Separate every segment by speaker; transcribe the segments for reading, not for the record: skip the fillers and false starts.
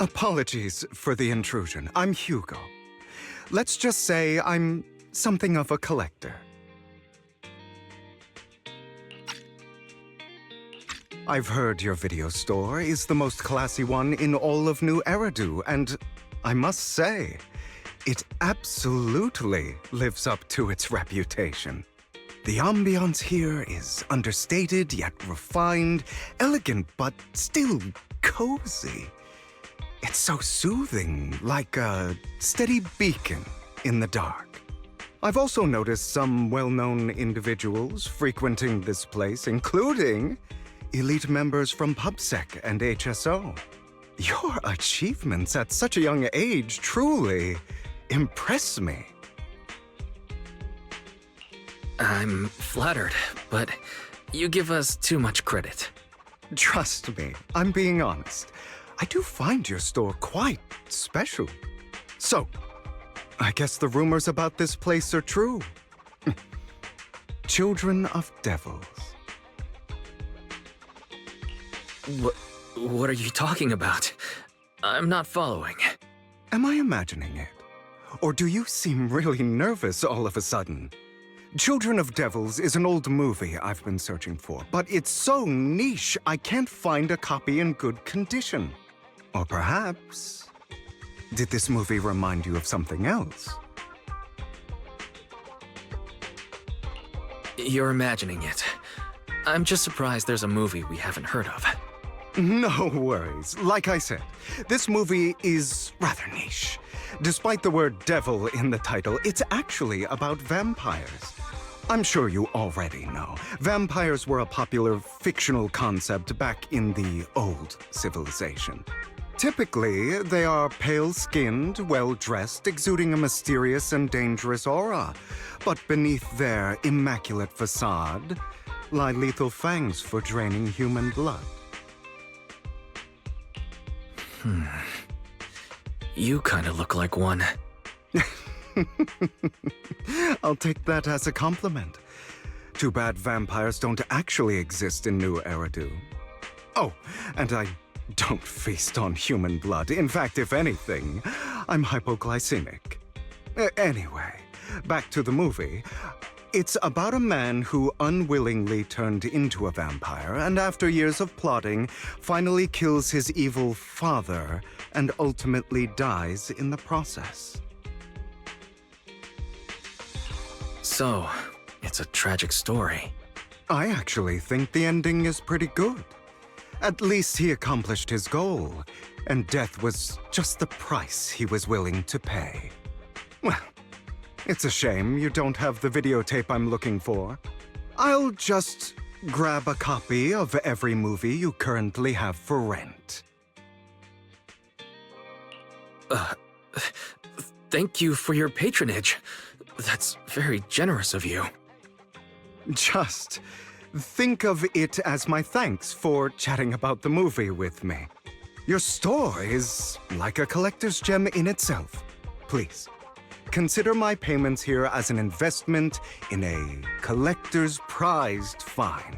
Speaker 1: Apologies for the intrusion. I'm Hugo. Let's just say I'm something of a collector. I've heard your video store is the most classy one in all of New Eridu, and I must say, it absolutely lives up to its reputation. The ambiance here is understated yet refined, elegant but still cozy. It's so soothing, like a steady beacon in the dark. I've also noticed some well-known individuals frequenting this place, including elite members from PubSec and HSO. Your achievements at such a young age truly impress me.
Speaker 2: I'm flattered, but you give us too much credit.
Speaker 1: Trust me, I'm being honest. I do find your store quite special. So, I guess the rumors about this place are true. Children of devils.
Speaker 2: What are you talking about? I'm not following.
Speaker 1: Am I imagining it? Or do you seem really nervous all of a sudden? Children of Devils is an old movie I've been searching for, but it's so niche I can't find a copy in good condition. Or perhaps, did this movie remind you of something else?
Speaker 2: You're imagining it. I'm just surprised there's a movie we haven't heard of.
Speaker 1: No worries. Like I said, this movie is rather niche. Despite the word devil in the title, it's actually about vampires. I'm sure you already know. Vampires were a popular fictional concept back in the old civilization. Typically, they are pale-skinned, well-dressed, exuding a mysterious and dangerous aura. But beneath their immaculate facade lie lethal fangs for draining human blood.
Speaker 2: You kinda look like one.
Speaker 1: I'll take that as a compliment. Too bad vampires don't actually exist in New Eridu. Oh, and I don't feast on human blood. In fact, if anything, I'm hypoglycemic. Anyway, back to the movie. It's about a man who unwillingly turned into a vampire, and after years of plotting, finally kills his evil father and ultimately dies in the process.
Speaker 2: So, it's a tragic story.
Speaker 1: I actually think the ending is pretty good. At least he accomplished his goal, and death was just the price he was willing to pay. Well, it's a shame you don't have the videotape I'm looking for. I'll just grab a copy of every movie you currently have for rent.
Speaker 2: Thank you for your patronage. That's very generous of you.
Speaker 1: Just think of it as my thanks for chatting about the movie with me. Your store is like a collector's gem in itself. Please, consider my payments here as an investment in a collector's prized find.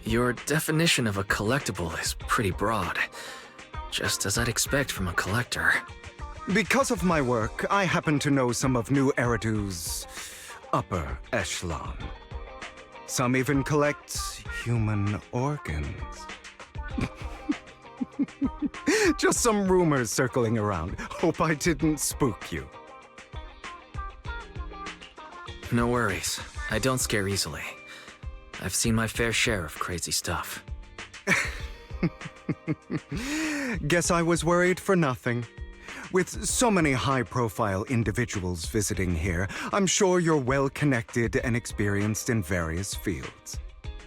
Speaker 2: Your definition of a collectible is pretty broad, just as I'd expect from a collector.
Speaker 1: Because of my work, I happen to know some of New Eridu's upper echelon. Some even collect human organs. Just some rumors circling around. Hope I didn't spook you.
Speaker 2: No worries. I don't scare easily. I've seen my fair share of crazy stuff.
Speaker 1: Guess I was worried for nothing. With so many high-profile individuals visiting here, I'm sure you're well-connected and experienced in various fields.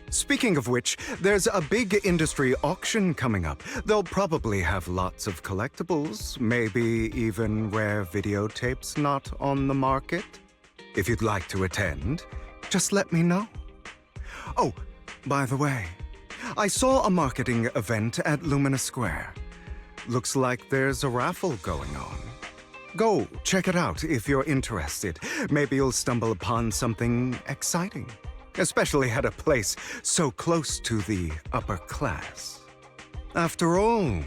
Speaker 1: Speaking of which, there's a big industry auction coming up. They'll probably have lots of collectibles, maybe even rare videotapes not on the market. If you'd like to attend, just let me know. Oh, by the way, I saw a marketing event at Lumina Square. Looks like there's a raffle going on. Go check it out if you're interested. Maybe you'll stumble upon something exciting, especially at a place so close to the upper class. After all,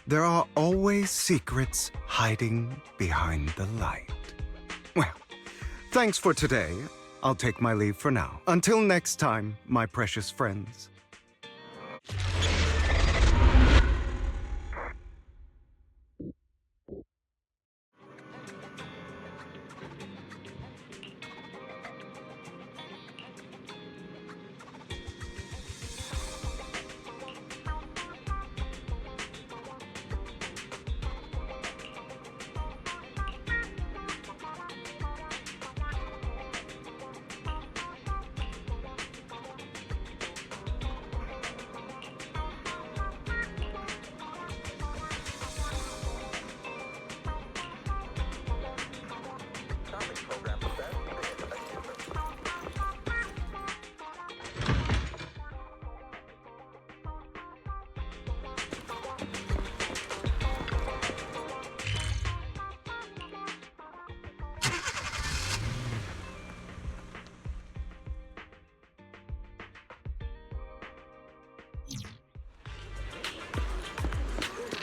Speaker 1: there are always secrets hiding behind the light. Well, thanks for today. I'll take my leave for now. Until next time, my precious friends.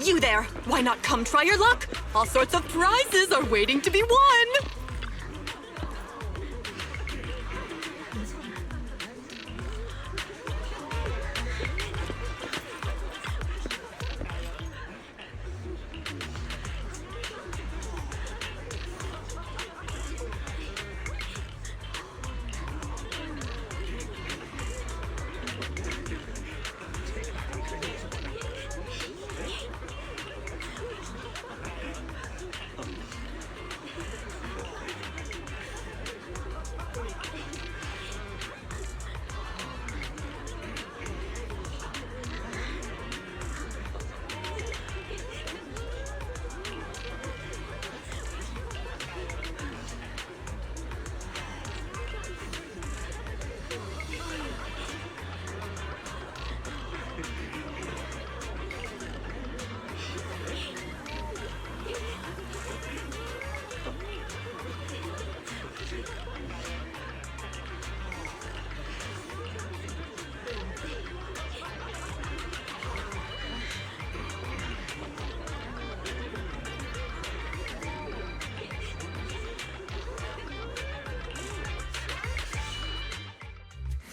Speaker 3: You there! Why not come try your luck? All sorts of prizes are waiting to be won!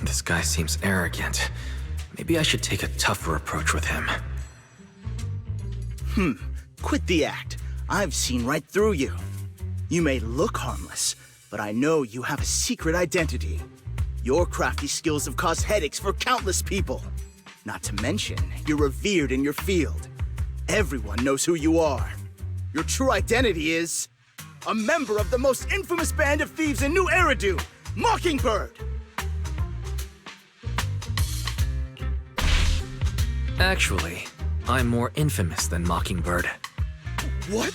Speaker 2: This guy seems arrogant. Maybe I should take a tougher approach with him.
Speaker 4: Quit the act. I've seen right through you. You may look harmless, but I know you have a secret identity. Your crafty skills have caused headaches for countless people. Not to mention, you're revered in your field. Everyone knows who you are. Your true identity is a member of the most infamous band of thieves in New Eridu, Mockingbird!
Speaker 2: Actually, I'm more infamous than Mockingbird.
Speaker 4: What?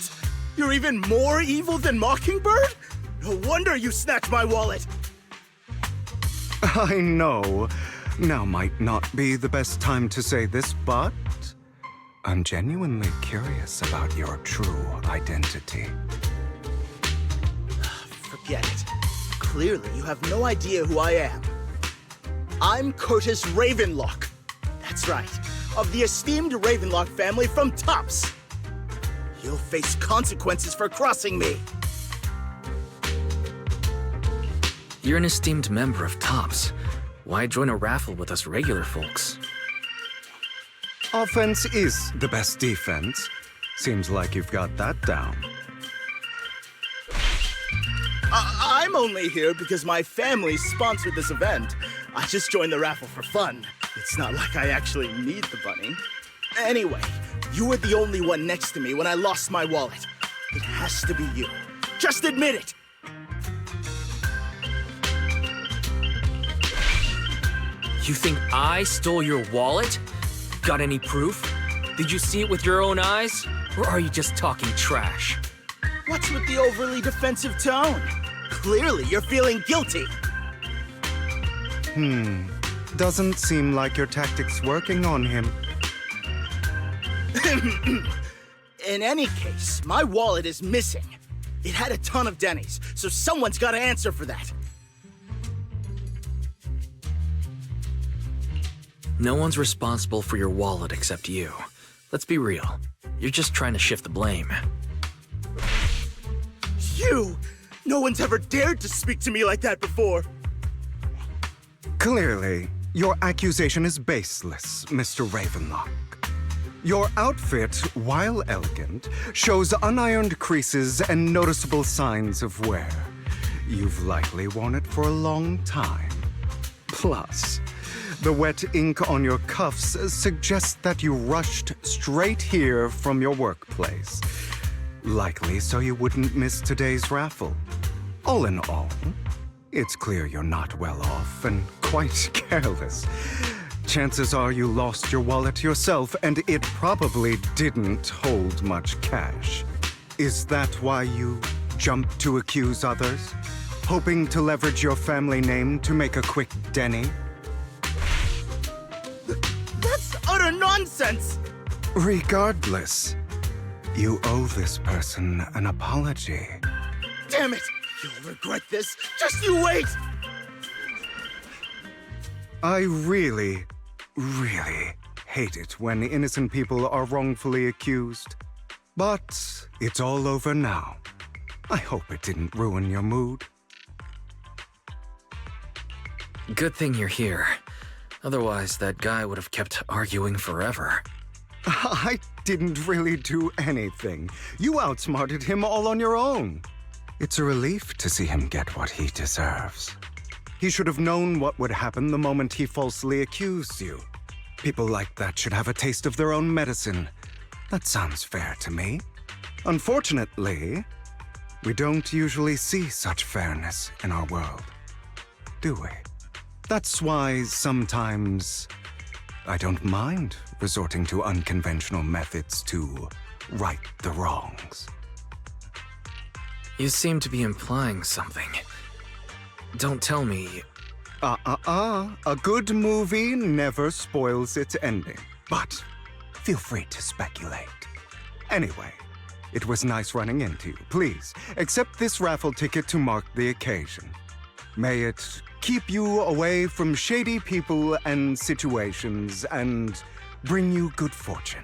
Speaker 4: You're even more evil than Mockingbird? No wonder you snatched my wallet!
Speaker 1: I know. Now might not be the best time to say this, but I'm genuinely curious about your true identity.
Speaker 4: Forget it. Clearly, you have no idea who I am. I'm Curtis Ravenlock. That's right, of the esteemed Ravenlock family from Tops. You'll face consequences for crossing me.
Speaker 2: You're an esteemed member of Tops. Why join a raffle with us regular folks?
Speaker 1: Offense is the best defense. Seems like you've got that down.
Speaker 4: I'm only here because my family sponsored this event. I just joined the raffle for fun. It's not like I actually need the bunny. Anyway, you were the only one next to me when I lost my wallet. It has to be you. Just admit it!
Speaker 2: You think I stole your wallet? Got any proof? Did you see it with your own eyes? Or are you just talking trash?
Speaker 4: What's with the overly defensive tone? Clearly, you're feeling guilty.
Speaker 1: Doesn't seem like your tactic's working on him.
Speaker 4: In any case, my wallet is missing. It had a ton of Denny's, so someone's got to answer for that.
Speaker 2: No one's responsible for your wallet except you. Let's be real. You're just trying to shift the blame.
Speaker 4: You! No one's ever dared to speak to me like that before.
Speaker 1: Clearly, your accusation is baseless, Mr. Ravenlock. Your outfit, while elegant, shows unironed creases and noticeable signs of wear. You've likely worn it for a long time. Plus, the wet ink on your cuffs suggests that you rushed straight here from your workplace. Likely so you wouldn't miss today's raffle. All in all, it's clear you're not well off and quite careless. Chances are you lost your wallet yourself, and it probably didn't hold much cash. Is that why you jumped to accuse others? Hoping to leverage your family name to make a quick Denny?
Speaker 4: That's utter nonsense!
Speaker 1: Regardless, you owe this person an apology.
Speaker 4: Damn it! You'll regret this. Just you wait!
Speaker 1: I really hate it when innocent people are wrongfully accused. But it's all over now. I hope it didn't ruin your mood.
Speaker 2: Good thing you're here. Otherwise, that guy would have kept arguing forever.
Speaker 1: I didn't really do anything. You outsmarted him all on your own. It's a relief to see him get what he deserves. He should have known what would happen the moment he falsely accused you. People like that should have a taste of their own medicine. That sounds fair to me. Unfortunately, we don't usually see such fairness in our world, do we? That's why sometimes I don't mind resorting to unconventional methods to right the wrongs.
Speaker 2: You seem to be implying something. Don't tell me...
Speaker 1: A good movie never spoils its ending. But feel free to speculate. Anyway, it was nice running into you. Please, accept this raffle ticket to mark the occasion. May it keep you away from shady people and situations and bring you good fortune.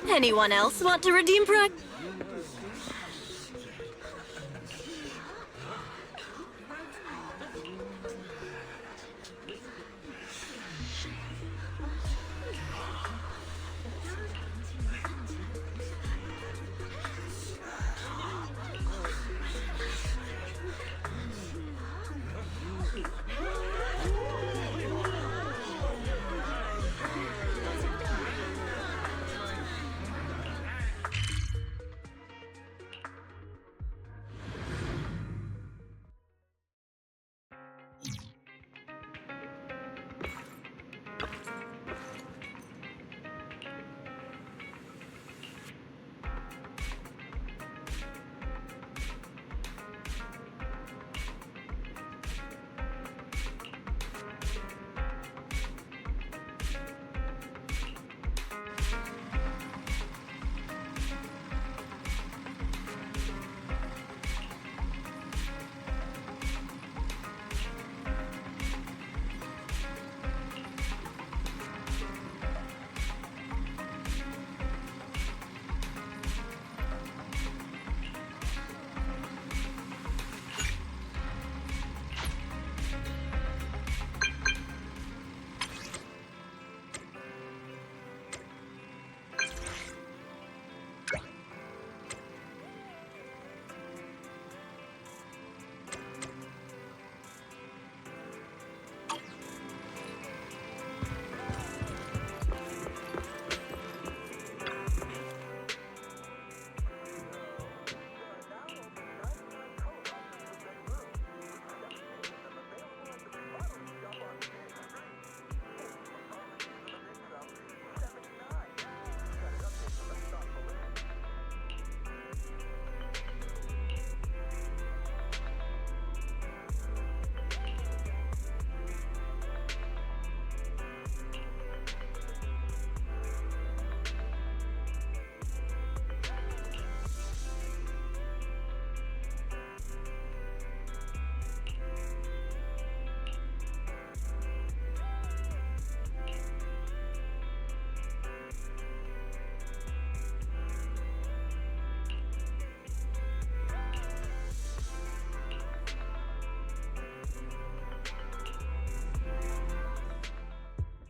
Speaker 3: Anyone else want to redeem Proxy?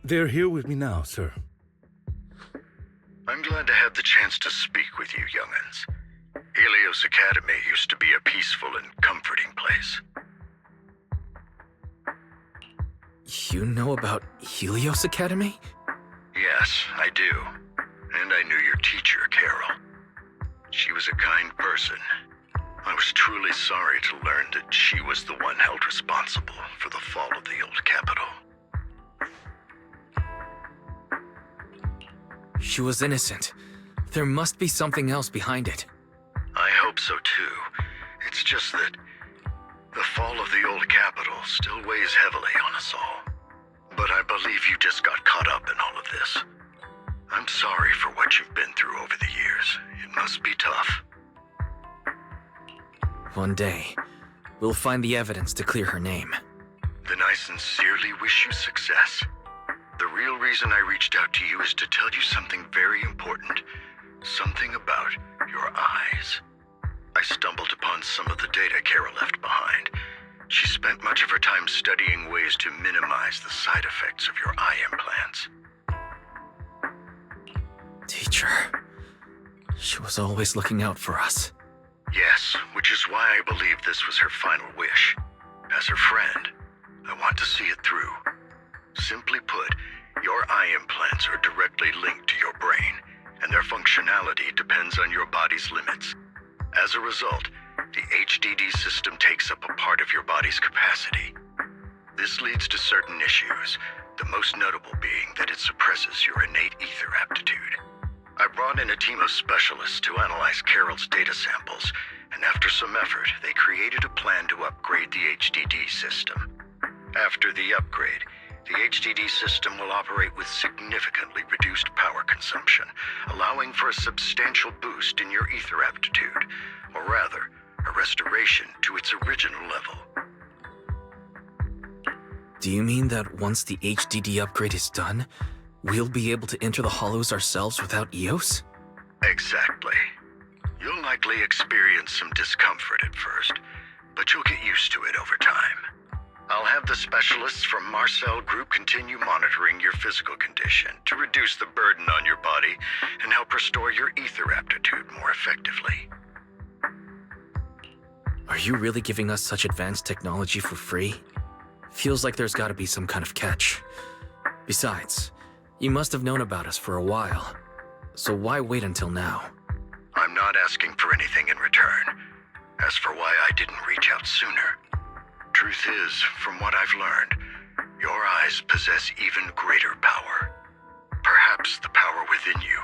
Speaker 5: They're here with me now, sir.
Speaker 6: I'm glad to have the chance to speak with you, young'uns. Helios Academy used to be a peaceful and comforting place.
Speaker 2: You know about Helios Academy?
Speaker 6: Yes, I do. And I knew your teacher, Carol. She was a kind person. I was truly sorry to learn that she was the one held responsible for the fall of the old capital.
Speaker 2: She was innocent. There must be something else behind it.
Speaker 6: I hope so too. It's just that the fall of the old capital still weighs heavily on us all. But I believe you just got caught up in all of this. I'm sorry for what you've been through over the years. It must be tough.
Speaker 2: One day, we'll find the evidence to clear her name.
Speaker 6: Then I sincerely wish you success. The real reason I reached out to you is to tell you something very important. Something about your eyes. I stumbled upon some of the data Kara left behind. She spent much of her time studying ways to minimize the side effects of your eye implants.
Speaker 2: Teacher. She was always looking out for us.
Speaker 6: Yes, which is why I believe this was her final wish. As her friend, I want to see it through. Simply put, your eye implants are directly linked to your brain, and their functionality depends on your body's limits. As a result, the HDD system takes up a part of your body's capacity. This leads to certain issues, the most notable being that it suppresses your innate ether aptitude. I brought in a team of specialists to analyze Carol's data samples, and after some effort, they created a plan to upgrade the HDD system. After the upgrade, the HDD system will operate with significantly reduced power consumption, allowing for a substantial boost in your ether aptitude, or rather, a restoration to its original level.
Speaker 2: Do you mean that once the HDD upgrade is done, we'll be able to enter the hollows ourselves without EOS?
Speaker 6: Exactly. You'll likely experience some discomfort at first, but you'll get used to it over time. I'll have the specialists from Marcel Group continue monitoring your physical condition to reduce the burden on your body and help restore your ether aptitude more effectively.
Speaker 2: Are you really giving us such advanced technology for free? Feels like there's gotta be some kind of catch. Besides, you must have known about us for a while. So why wait until now?
Speaker 6: I'm not asking for anything in return. As for why I didn't reach out sooner, truth is, from what I've learned, your eyes possess even greater power. Perhaps the power within you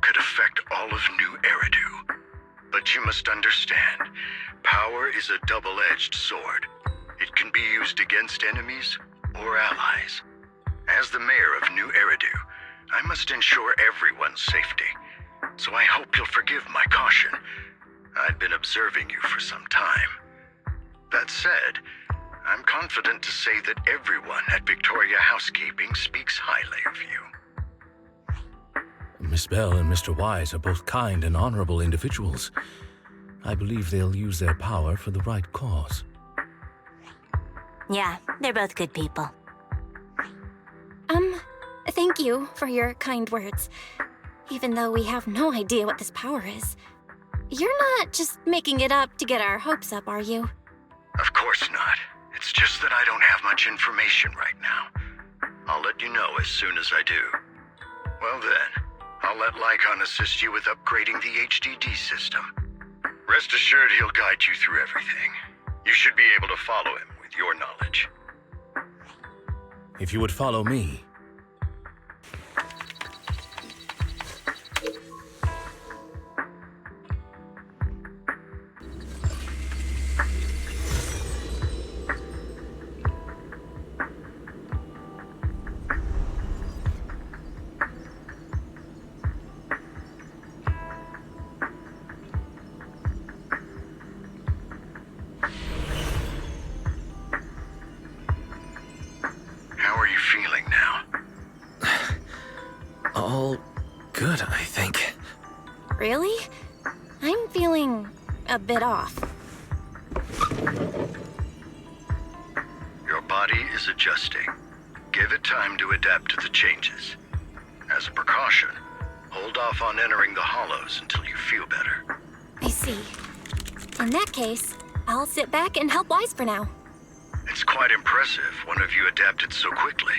Speaker 6: could affect all of New Eridu. But you must understand, power is a double-edged sword. It can be used against enemies or allies. As the mayor of New Eridu, I must ensure everyone's safety. So I hope you'll forgive my caution. I've been observing you for some time. That said, I'm confident to say that everyone at Victoria Housekeeping speaks highly of you.
Speaker 5: Miss Bell and Mr. Wise are both kind and honorable individuals. I believe they'll use their power for the right cause.
Speaker 7: Yeah, they're both good people.
Speaker 8: Thank you for your kind words. Even though we have no idea what this power is. You're not just making it up to get our hopes up, are you?
Speaker 6: Of course not. It's just that I don't have much information right now. I'll let you know as soon as I do. Well then, I'll let Lycon assist you with upgrading the HDD system. Rest assured he'll guide you through everything. You should be able to follow him with your knowledge.
Speaker 5: If you would follow me.
Speaker 6: How are you feeling now?
Speaker 2: All good, I think.
Speaker 8: Really? I'm feeling a bit off.
Speaker 6: Your body is adjusting. Give it time to adapt to the changes. As a precaution, hold off on entering the hollows until you feel better.
Speaker 8: I see. In that case, I'll sit back and help Wise for now.
Speaker 6: It's quite impressive one of you adapted so quickly.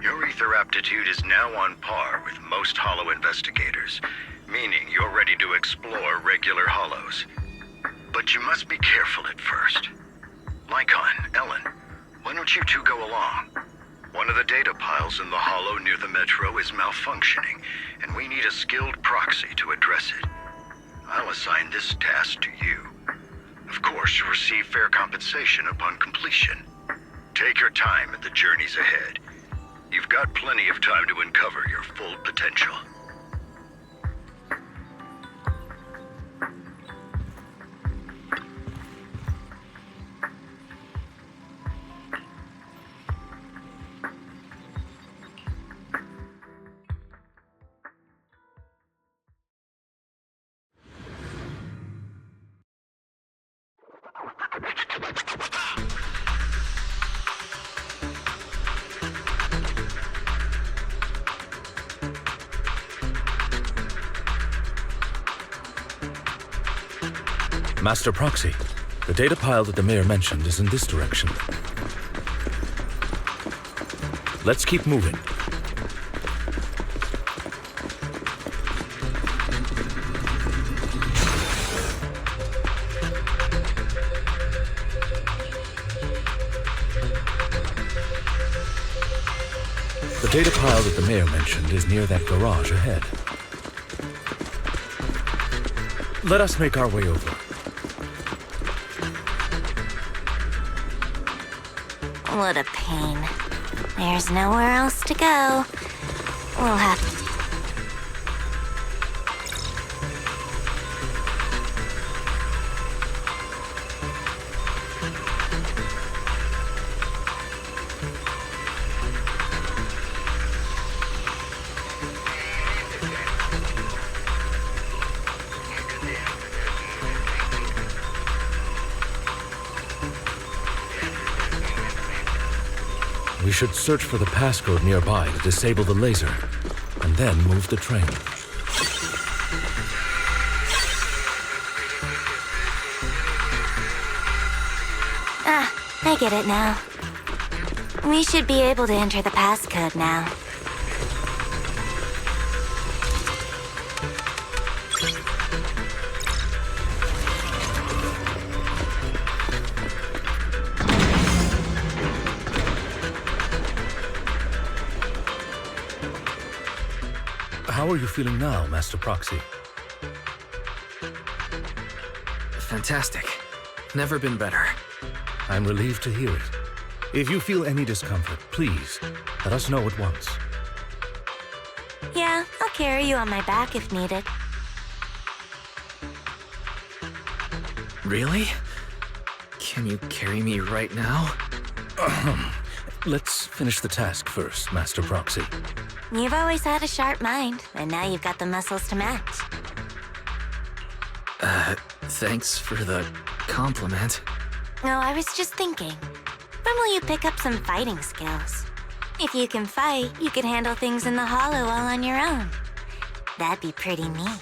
Speaker 6: Your ether aptitude is now on par with most hollow investigators, meaning you're ready to explore regular hollows. But you must be careful at first. Lycon, Ellen, why don't you two go along? One of the data piles in the hollow near the metro is malfunctioning, and we need a skilled proxy to address it. I'll assign this task to you. Of course, you'll receive fair compensation upon completion. Take your time at the journeys ahead. You've got plenty of time to uncover your full potential.
Speaker 5: Master Proxy, the data pile that the mayor mentioned is in this direction. Let's keep moving. The data pile that the mayor mentioned is near that garage ahead. Let us make our way over.
Speaker 7: What a pain. There's nowhere else to go. We'll have to...
Speaker 5: We should search for the passcode nearby to disable the laser, and then move the train.
Speaker 7: Ah, I get it now. We should be able to enter the passcode now.
Speaker 5: How are you feeling now, Master Proxy?
Speaker 2: Fantastic. Never been better.
Speaker 5: I'm relieved to hear it. If you feel any discomfort, please, let us know at once.
Speaker 7: Yeah, I'll carry you on my back if needed.
Speaker 2: Really? Can you carry me right now?
Speaker 5: Let's finish the task first, Master Proxy.
Speaker 7: You've always had a sharp mind, and now you've got the muscles to match.
Speaker 2: Thanks for the compliment.
Speaker 7: No, I was just thinking. When will you pick up some fighting skills? If you can fight, you could handle things in the hollow all on your own. That'd be pretty neat.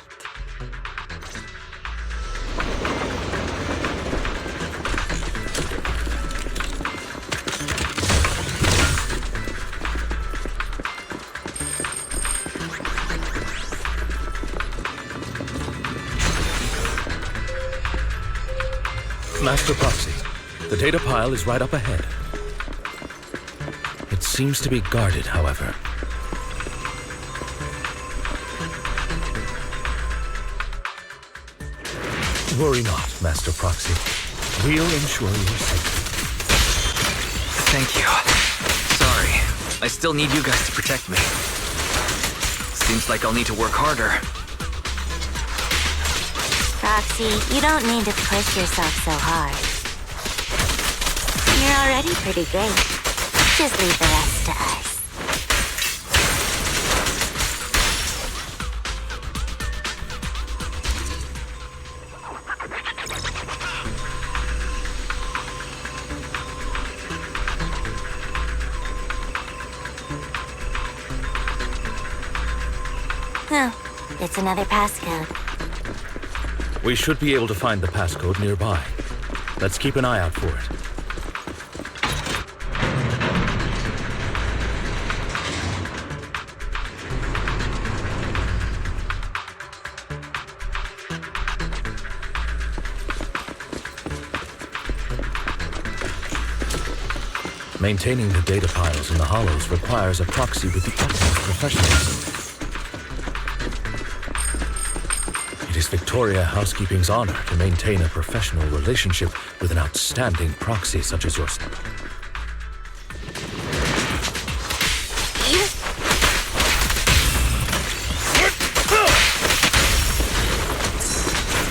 Speaker 5: Master Proxy, the data pile is right up ahead. It seems to be guarded, however. Worry not, Master Proxy. We'll ensure your safety.
Speaker 2: Thank you. Sorry. I still need you guys to protect me. Seems like I'll need to work harder.
Speaker 7: Proxy, you don't need to push yourself so hard. You're already pretty great. Just leave the rest to us. Oh, it's another passcode.
Speaker 5: We should be able to find the passcode nearby. Let's keep an eye out for it. Maintaining the data piles in the hollows requires a proxy with the utmost professionalism. It is Victoria Housekeeping's honor to maintain a professional relationship with an outstanding proxy such as yours.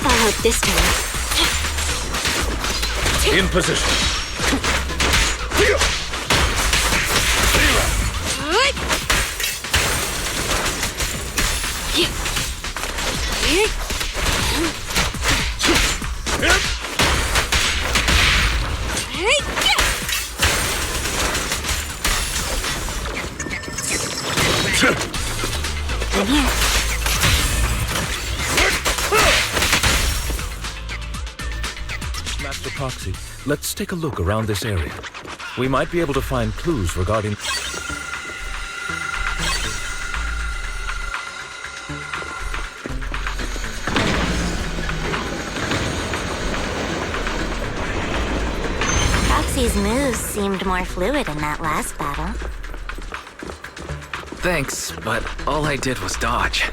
Speaker 8: I hope this time.
Speaker 5: In position.
Speaker 7: In here.
Speaker 5: Master Proxy, let's take a look around this area. We might be able to find clues regarding...
Speaker 7: Proxy's moves seemed more fluid in that last battle.
Speaker 2: Thanks, but all I did was dodge.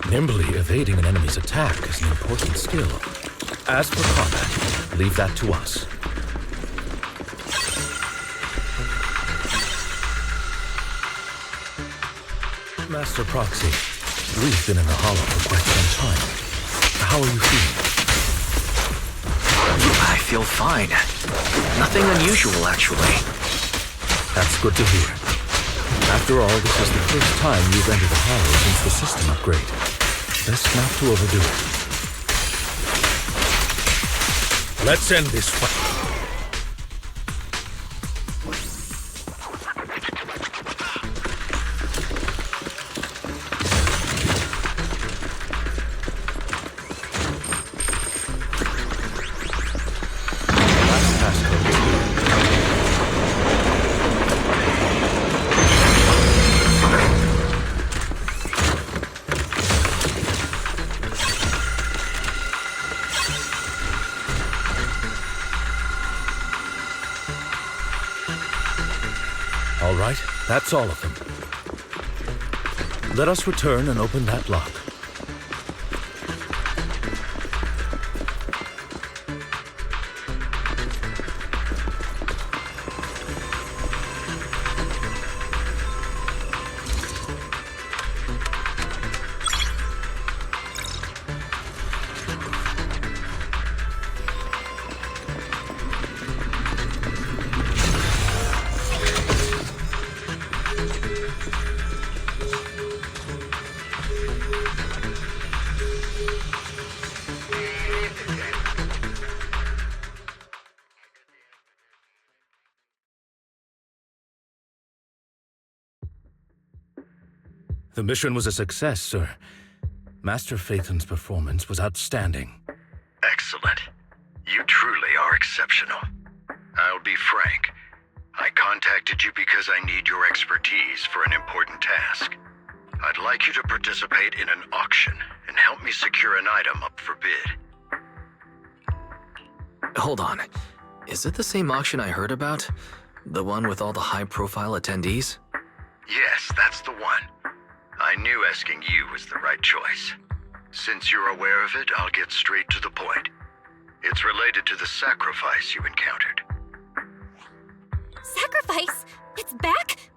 Speaker 5: Nimbly evading an enemy's attack is an important skill. As for combat, leave that to us. Master Proxy, we've been in the hollow for quite some time. How are you feeling?
Speaker 2: I feel fine. Nothing unusual, actually.
Speaker 5: That's good to hear. After all, this is the first time you've entered the hollow since the system upgrade. Best not to overdo it. Let's end this fight. All right, that's all of them. Let us return and open that lock. The mission was a success, sir. Master Phaethon's performance was outstanding.
Speaker 6: Excellent. You truly are exceptional. I'll be frank. I contacted you because I need your expertise for an important task. I'd like you to participate in an auction and help me secure an item up for bid.
Speaker 2: Hold on. Is it the same auction I heard about? The one with all the high-profile attendees?
Speaker 6: Yes, that's the one. I knew asking you was the right choice. Since you're aware of it, I'll get straight to the point. It's related to the sacrifice you encountered.
Speaker 8: Sacrifice? It's back?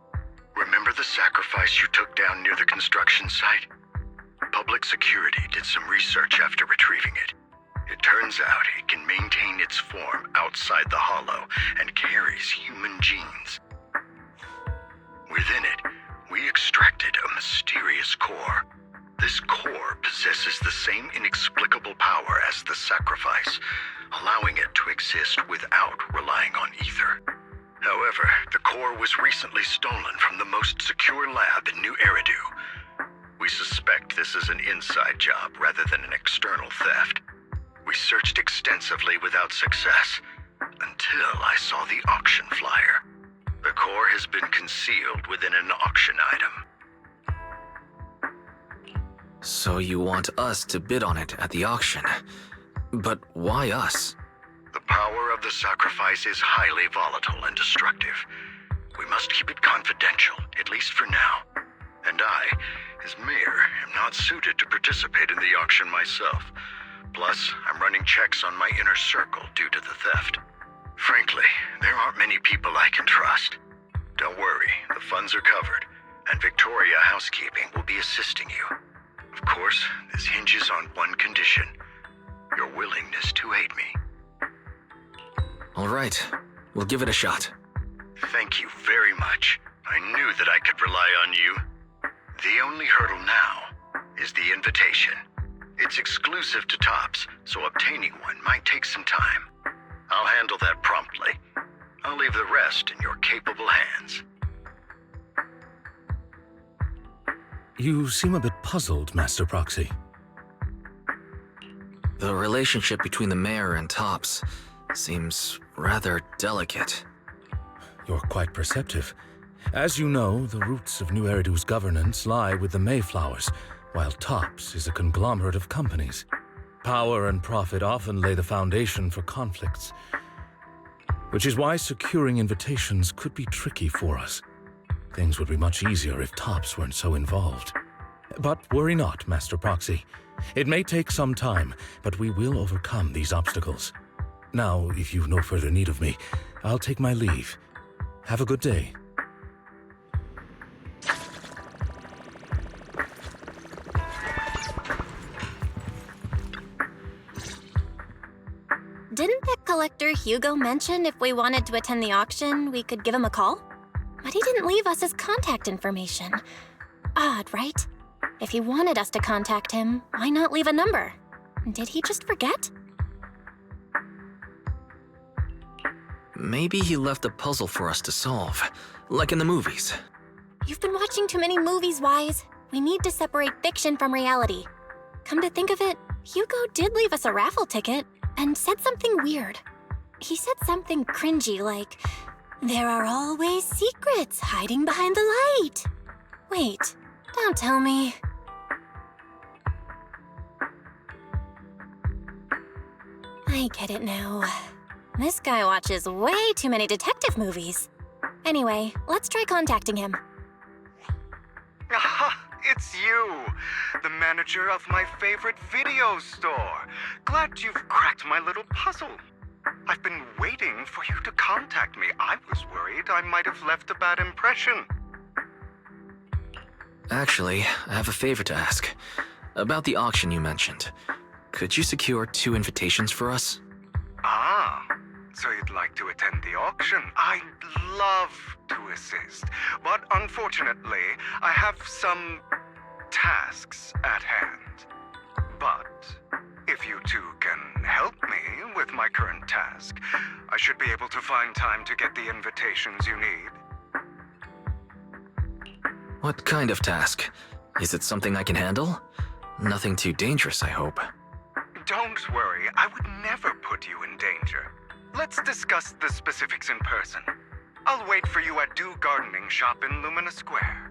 Speaker 6: Remember the sacrifice you took down near the construction site? Public security did some research after retrieving it. It turns out it can maintain its form outside the hollow and carries human genes. Within it, we extracted a mysterious core. This core possesses the same inexplicable power as the sacrifice, allowing it to exist without relying on ether. However, the core was recently stolen from the most secure lab in New Eridu. We suspect this is an inside job rather than an external theft. We searched extensively without success, until I saw the auction flyer. The core has been concealed within an auction item.
Speaker 2: So you want us to bid on it at the auction. But why us?
Speaker 6: The power of the sacrifice is highly volatile and destructive. We must keep it confidential, at least for now. And I, as mayor, am not suited to participate in the auction myself. Plus, I'm running checks on my inner circle due to the theft. Frankly, there aren't many people I can trust. Don't worry, the funds are covered, and Victoria Housekeeping will be assisting you. Of course, this hinges on one condition: your willingness to aid me.
Speaker 2: All right, we'll give it a shot.
Speaker 6: Thank you very much. I knew that I could rely on you. The only hurdle now is the invitation. It's exclusive to Tops, so obtaining one might take some time. I'll handle that promptly. I'll leave the rest in your capable hands.
Speaker 5: You seem a bit puzzled, Master Proxy.
Speaker 2: The relationship between the mayor and Tops seems rather delicate.
Speaker 5: You're quite perceptive. As you know, the roots of New Eridu's governance lie with the Mayflowers, while Tops is a conglomerate of companies. Power and profit often lay the foundation for conflicts, which is why securing invitations could be tricky for us. Things would be much easier if Tops weren't so involved. But worry not, Master Proxy. It may take some time, but we will overcome these obstacles. Now, if you've no further need of me, I'll take my leave. Have a good day.
Speaker 8: Didn't that collector Hugo mention if we wanted to attend the auction, we could give him a call? But he didn't leave us his contact information. Odd, right? If he wanted us to contact him, why not leave a number? Did he just forget?
Speaker 2: Maybe he left a puzzle for us to solve, like in the movies.
Speaker 8: You've been watching too many movies, Wise. We need to separate fiction from reality. Come to think of it, Hugo did leave us a raffle ticket and said something weird. He said something cringy like, "There are always secrets hiding behind the light." Wait, don't tell me. I get it now. This guy watches way too many detective movies. Anyway, let's try contacting him.
Speaker 1: Aha! It's you! The manager of my favorite video store. Glad you've cracked my little puzzle. I've been waiting for you to contact me. I was worried I might have left a bad impression.
Speaker 2: Actually, I have a favor to ask. About the auction you mentioned. Could you secure 2 invitations for us?
Speaker 1: Ah, so you'd like to attend the auction? I'd love to assist, but unfortunately, I have some tasks at hand. But if you two can help me with my current task, I should be able to find time to get the invitations you need.
Speaker 2: What kind of task? Is it something I can handle? Nothing too dangerous, I hope.
Speaker 1: Don't worry, I would never put you in danger. Let's discuss the specifics in person. I'll wait for you at Do Gardening Shop in Lumina Square.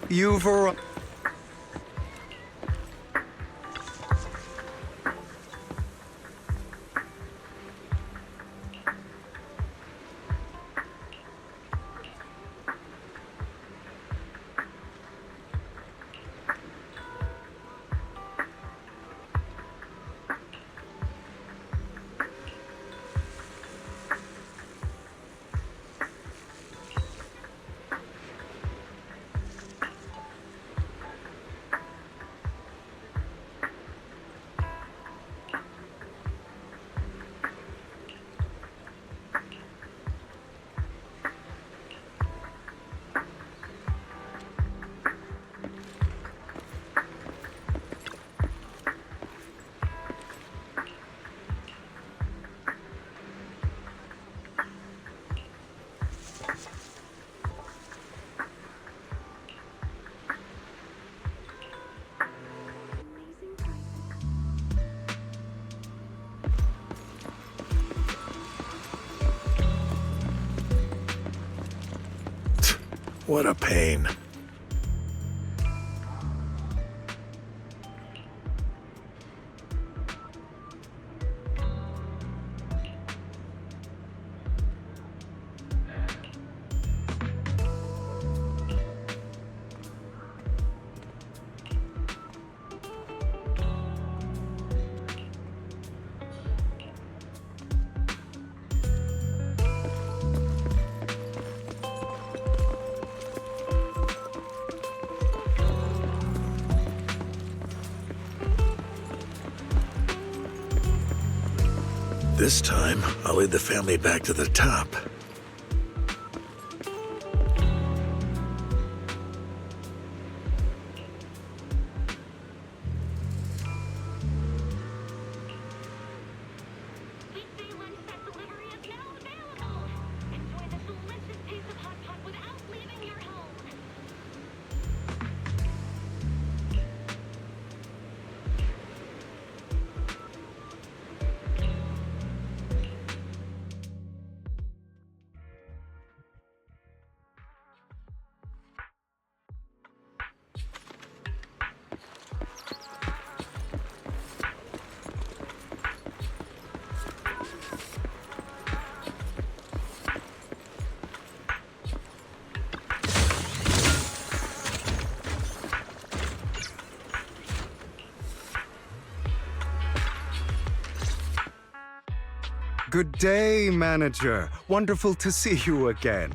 Speaker 1: You've arrived.
Speaker 6: What a pain. This time, I'll lead the family back to the top.
Speaker 1: Good day, Manager. Wonderful to see you again.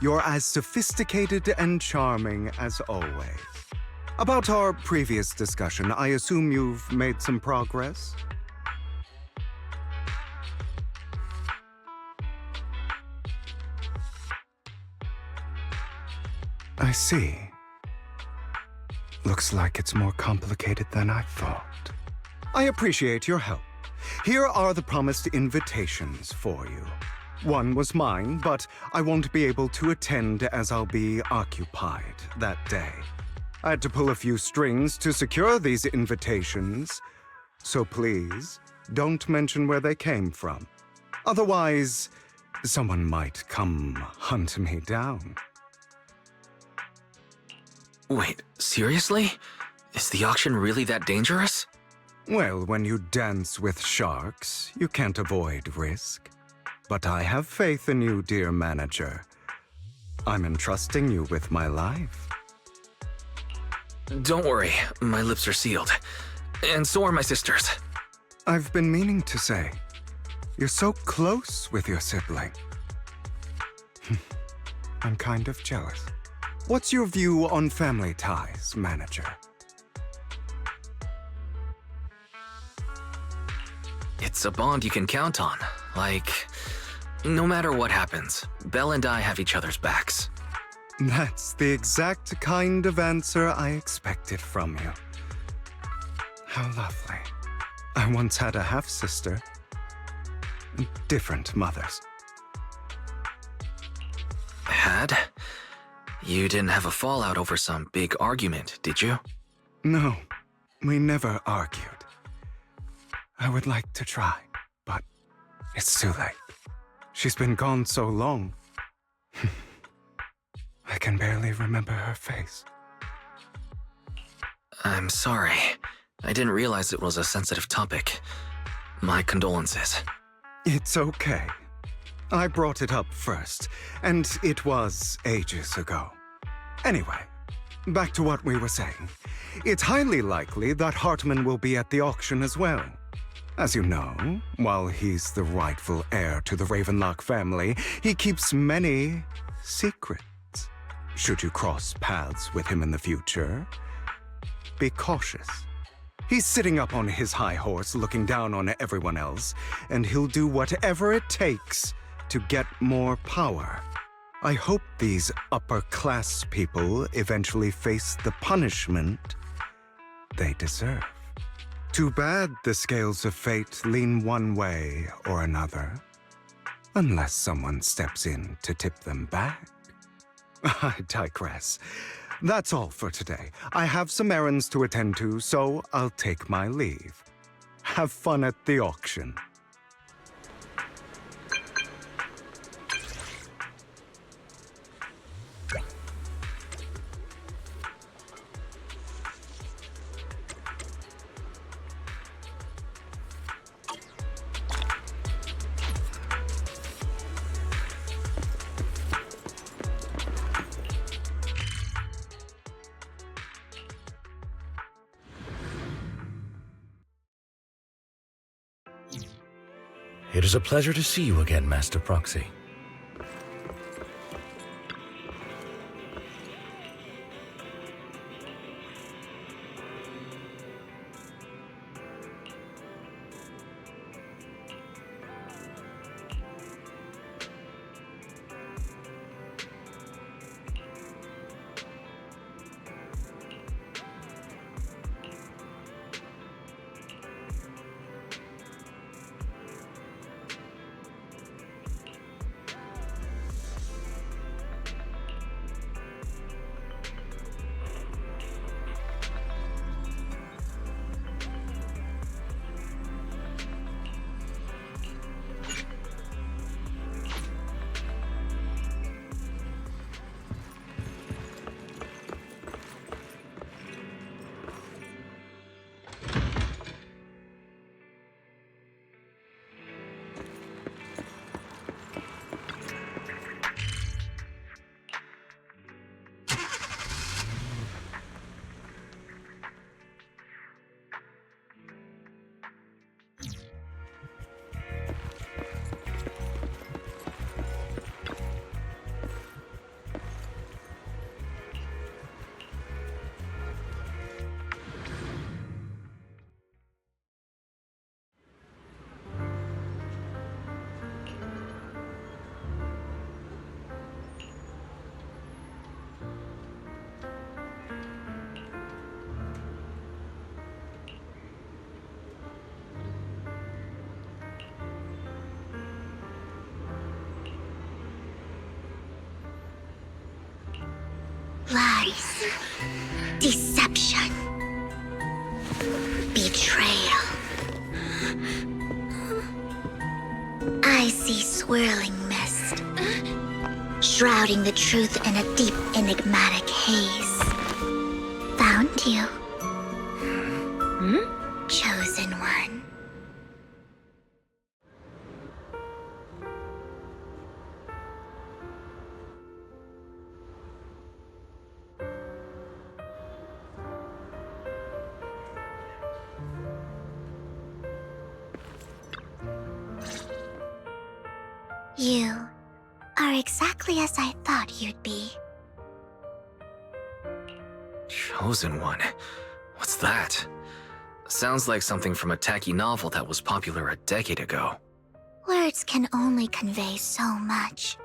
Speaker 1: You're as sophisticated and charming as always. About our previous discussion, I assume you've made some progress? I see. Looks like it's more complicated than I thought. I appreciate your help. Here are the promised invitations for you. One was mine, but I won't be able to attend as I'll be occupied that day. I had to pull a few strings to secure these invitations, so please don't mention where they came from. Otherwise, someone might come hunt me down.
Speaker 2: Wait, seriously? Is the auction really that dangerous?
Speaker 1: Well, when you dance with sharks, you can't avoid risk. But I have faith in you, dear manager. I'm entrusting you with my life.
Speaker 2: Don't worry, my lips are sealed. And so are my sisters.
Speaker 1: I've been meaning to say, you're so close with your sibling. I'm kind of jealous. What's your view on family ties, manager?
Speaker 2: It's a bond you can count on. Like, no matter what happens, Belle and I have each other's backs.
Speaker 1: That's the exact kind of answer I expected from you. How lovely. I once had a half-sister. Different mothers.
Speaker 2: Had? You didn't have a fallout over some big argument, did you?
Speaker 1: No, we never argued. I would like to try, but it's too late. She's been gone so long. I can barely remember her face.
Speaker 2: I'm sorry. I didn't realize it was a sensitive topic. My condolences.
Speaker 1: It's okay. I brought it up first, and it was ages ago. Anyway, back to what we were saying. It's highly likely that Hartman will be at the auction as well. As you know, while he's the rightful heir to the Ravenlock family, he keeps many secrets. Should you cross paths with him in the future, be cautious. He's sitting up on his high horse looking down on everyone else, and he'll do whatever it takes to get more power. I hope these upper-class people eventually face the punishment they deserve. Too bad the scales of fate lean one way or another, unless someone steps in to tip them back. I digress. That's all for today. I have some errands to attend to, so I'll take my leave. Have fun at the auction.
Speaker 5: It is a pleasure to see you again, Master Proxy.
Speaker 7: Lies, deception, betrayal. I see swirling mist, shrouding the truth in a deep, enigmatic haze. Found you. Chosen one. You are exactly as I thought you'd be.
Speaker 2: Chosen one? What's that? Sounds like something from a tacky novel that was popular a decade ago.
Speaker 7: Words can only convey so much,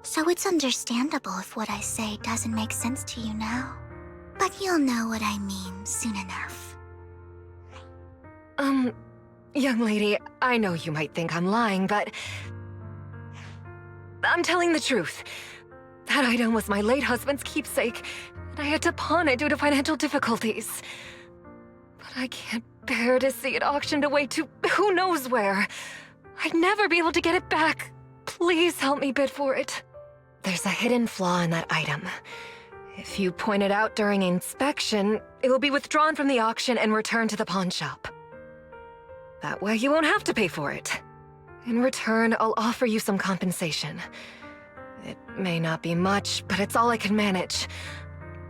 Speaker 7: so it's understandable if what I say doesn't make sense to you now. But you'll know what I mean soon enough.
Speaker 9: Young lady, I know you might think I'm lying, but I'm telling the truth. That item was my late husband's keepsake, and I had to pawn it due to financial difficulties. But I can't bear to see it auctioned away to who knows where. I'd never be able to get it back. Please help me bid for it. There's a hidden flaw in that item. If you point it out during inspection, it will be withdrawn from the auction and returned to the pawn shop. That way you won't have to pay for it. In return, I'll offer you some compensation. It may not be much, but it's all I can manage.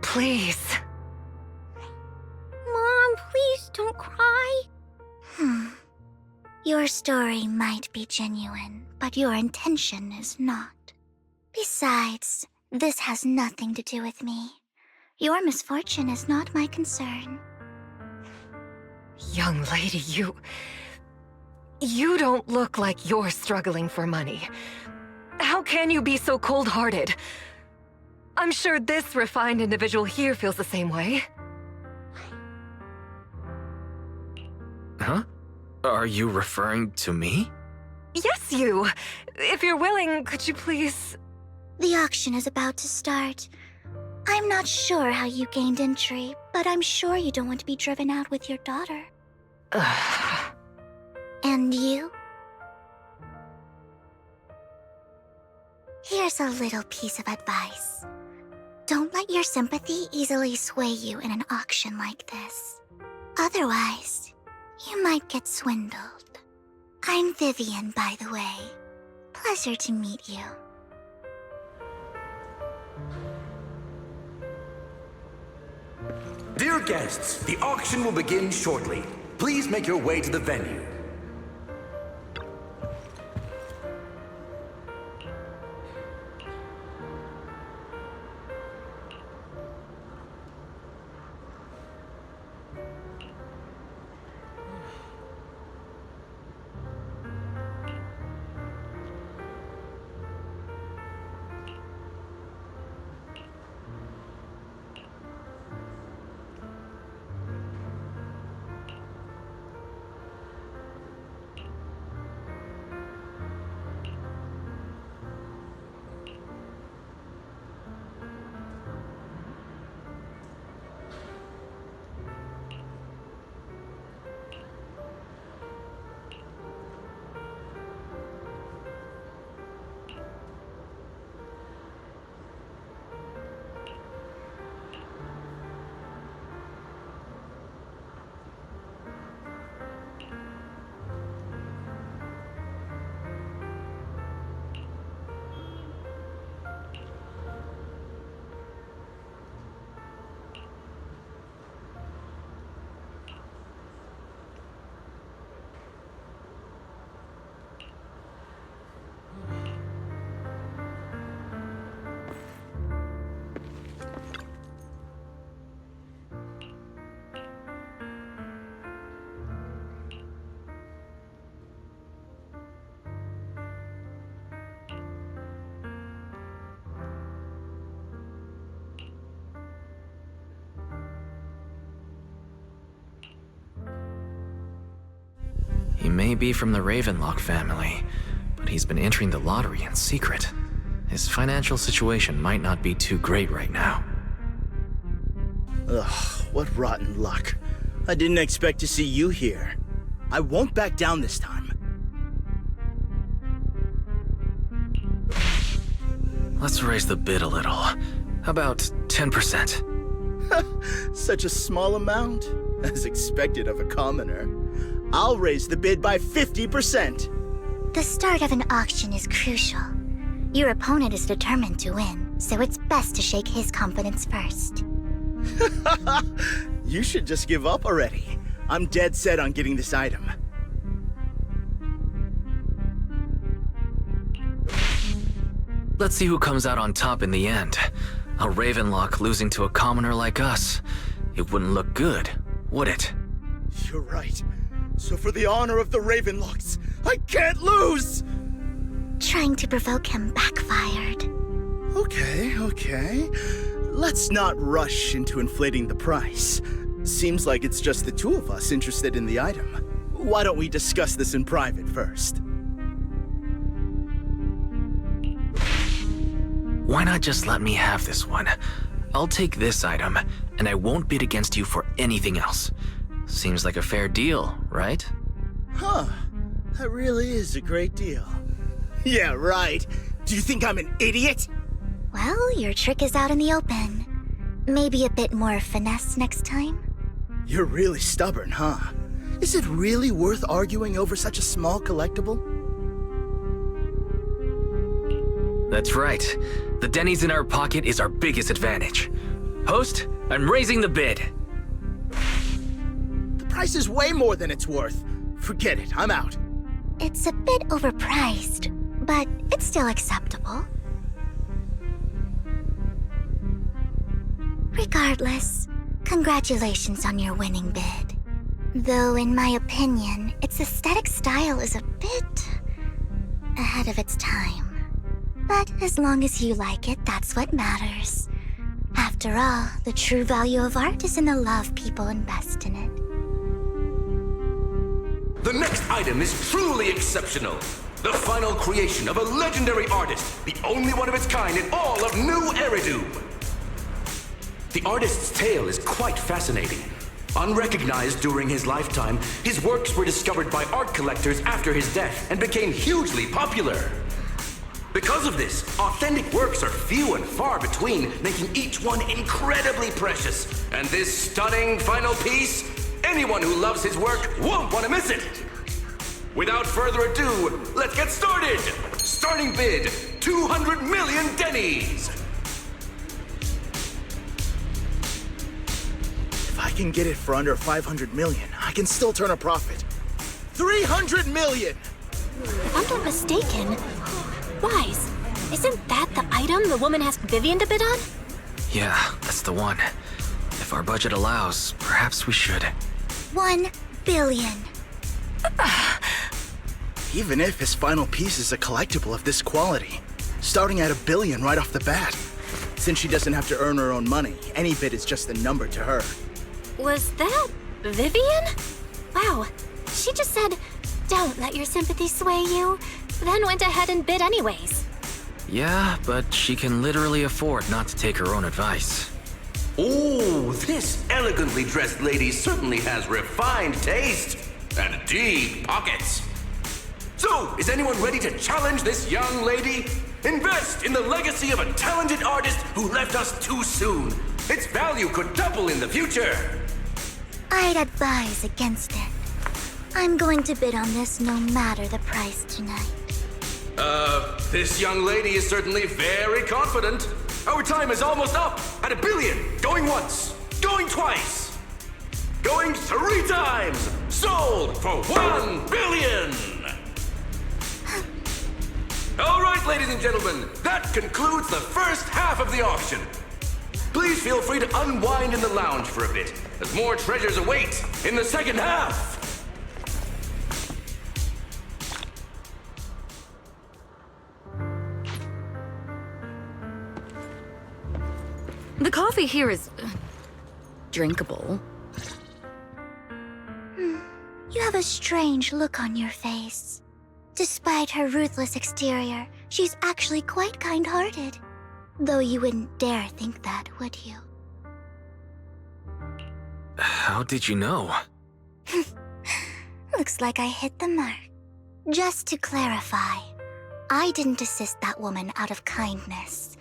Speaker 9: Please.
Speaker 7: Mom, please don't cry. Your story might be genuine, but your intention is not. Besides, this has nothing to do with me. Your misfortune is not my concern.
Speaker 9: Young lady, You don't look like you're struggling for money. How can you be so cold-hearted? I'm sure this refined individual here feels the same way.
Speaker 2: Huh? Are you referring to me?
Speaker 9: Yes, you! If you're willing, could you please...
Speaker 7: The auction is about to start. I'm not sure how you gained entry, but I'm sure you don't want to be driven out with your daughter. And you? Here's a little piece of advice. Don't let your sympathy easily sway you in an auction like this. Otherwise, you might get swindled. I'm Vivian, by the way. Pleasure to meet you.
Speaker 10: Dear guests, the auction will begin shortly. Please make your way to the venue.
Speaker 2: He may be from the Ravenlock family, but he's been entering the lottery in secret. His financial situation might not be too great right now.
Speaker 4: Ugh, what rotten luck. I didn't expect to see you here. I won't back down this time.
Speaker 2: Let's raise the bid a little. How about 10%?
Speaker 4: Such a small amount, as expected of a commoner. I'll raise the bid by 50%.
Speaker 7: The start of an auction is crucial. Your opponent is determined to win, so it's best to shake his confidence first.
Speaker 4: You should just give up already. I'm dead set on getting this item.
Speaker 2: Let's see who comes out on top in the end. A Ravenlock losing to a commoner like us. It wouldn't look good, would it?
Speaker 4: You're right. So for the honor of the Ravenlocks, I can't lose!
Speaker 7: Trying to provoke him backfired.
Speaker 4: Okay. Let's not rush into inflating the price. Seems like it's just the two of us interested in the item. Why don't we discuss this in private first?
Speaker 2: Why not just let me have this one? I'll take this item, and I won't bid against you for anything else. Seems like a fair deal, right?
Speaker 4: Huh. That really is a great deal. Yeah, right. Do you think I'm an idiot?
Speaker 7: Well, your trick is out in the open. Maybe a bit more finesse next time?
Speaker 4: You're really stubborn, huh? Is it really worth arguing over such a small collectible?
Speaker 2: That's right. The Denny's in our pocket is our biggest advantage. Host, I'm raising the bid.
Speaker 4: The price is way more than it's worth. Forget it, I'm out.
Speaker 7: It's a bit overpriced, but it's still acceptable. Regardless, congratulations on your winning bid. Though, in my opinion, its aesthetic style is a bit ahead of its time. But as long as you like it, that's what matters. After all, the true value of art is in the love people invest in it.
Speaker 10: The next item is truly exceptional. The final creation of a legendary artist, the only one of its kind in all of New Eridu. The artist's tale is quite fascinating. Unrecognized during his lifetime, his works were discovered by art collectors after his death and became hugely popular. Because of this, authentic works are few and far between, making each one incredibly precious. And this stunning final piece, anyone who loves his work won't want to miss it. Without further ado, let's get started. Starting bid, 200 million Denny's.
Speaker 4: If I can get it for under 500 million, I can still turn a profit. 300 million!
Speaker 8: If I'm not mistaken, Wise, isn't that the item the woman asked Vivian to bid on?
Speaker 2: Yeah, that's the one. If our budget allows, perhaps we should.
Speaker 7: 1 billion.
Speaker 4: Even if his final piece is a collectible of this quality, starting at $1 billion right off the bat. Since she doesn't have to earn her own money, any bid is just a number to her.
Speaker 8: Was that Vivian? Wow, she just said, "Don't let your sympathy sway you," then went ahead and bid anyways.
Speaker 2: Yeah, but she can literally afford not to take her own advice.
Speaker 10: Oh, this elegantly dressed lady certainly has refined taste and deep pockets. So, is anyone ready to challenge this young lady? Invest in the legacy of a talented artist who left us too soon. Its value could double in the future.
Speaker 7: I'd advise against it. I'm going to bid on this no matter the price tonight.
Speaker 10: This young lady is certainly very confident. Our time is almost up at $1 billion. Going once, going twice, going 3 times. Sold for $1 billion. All right, ladies and gentlemen, that concludes the first half of the auction. Please feel free to unwind in the lounge for a bit, as more treasures await in the second half.
Speaker 9: The coffee here is drinkable.
Speaker 7: You have have a strange look on your face. Despite her ruthless exterior, she's actually quite kind-hearted. Though you wouldn't dare think that, would you?
Speaker 2: How did you know?
Speaker 7: Looks like I hit the mark. Just to clarify, I didn't assist that woman out of kindness,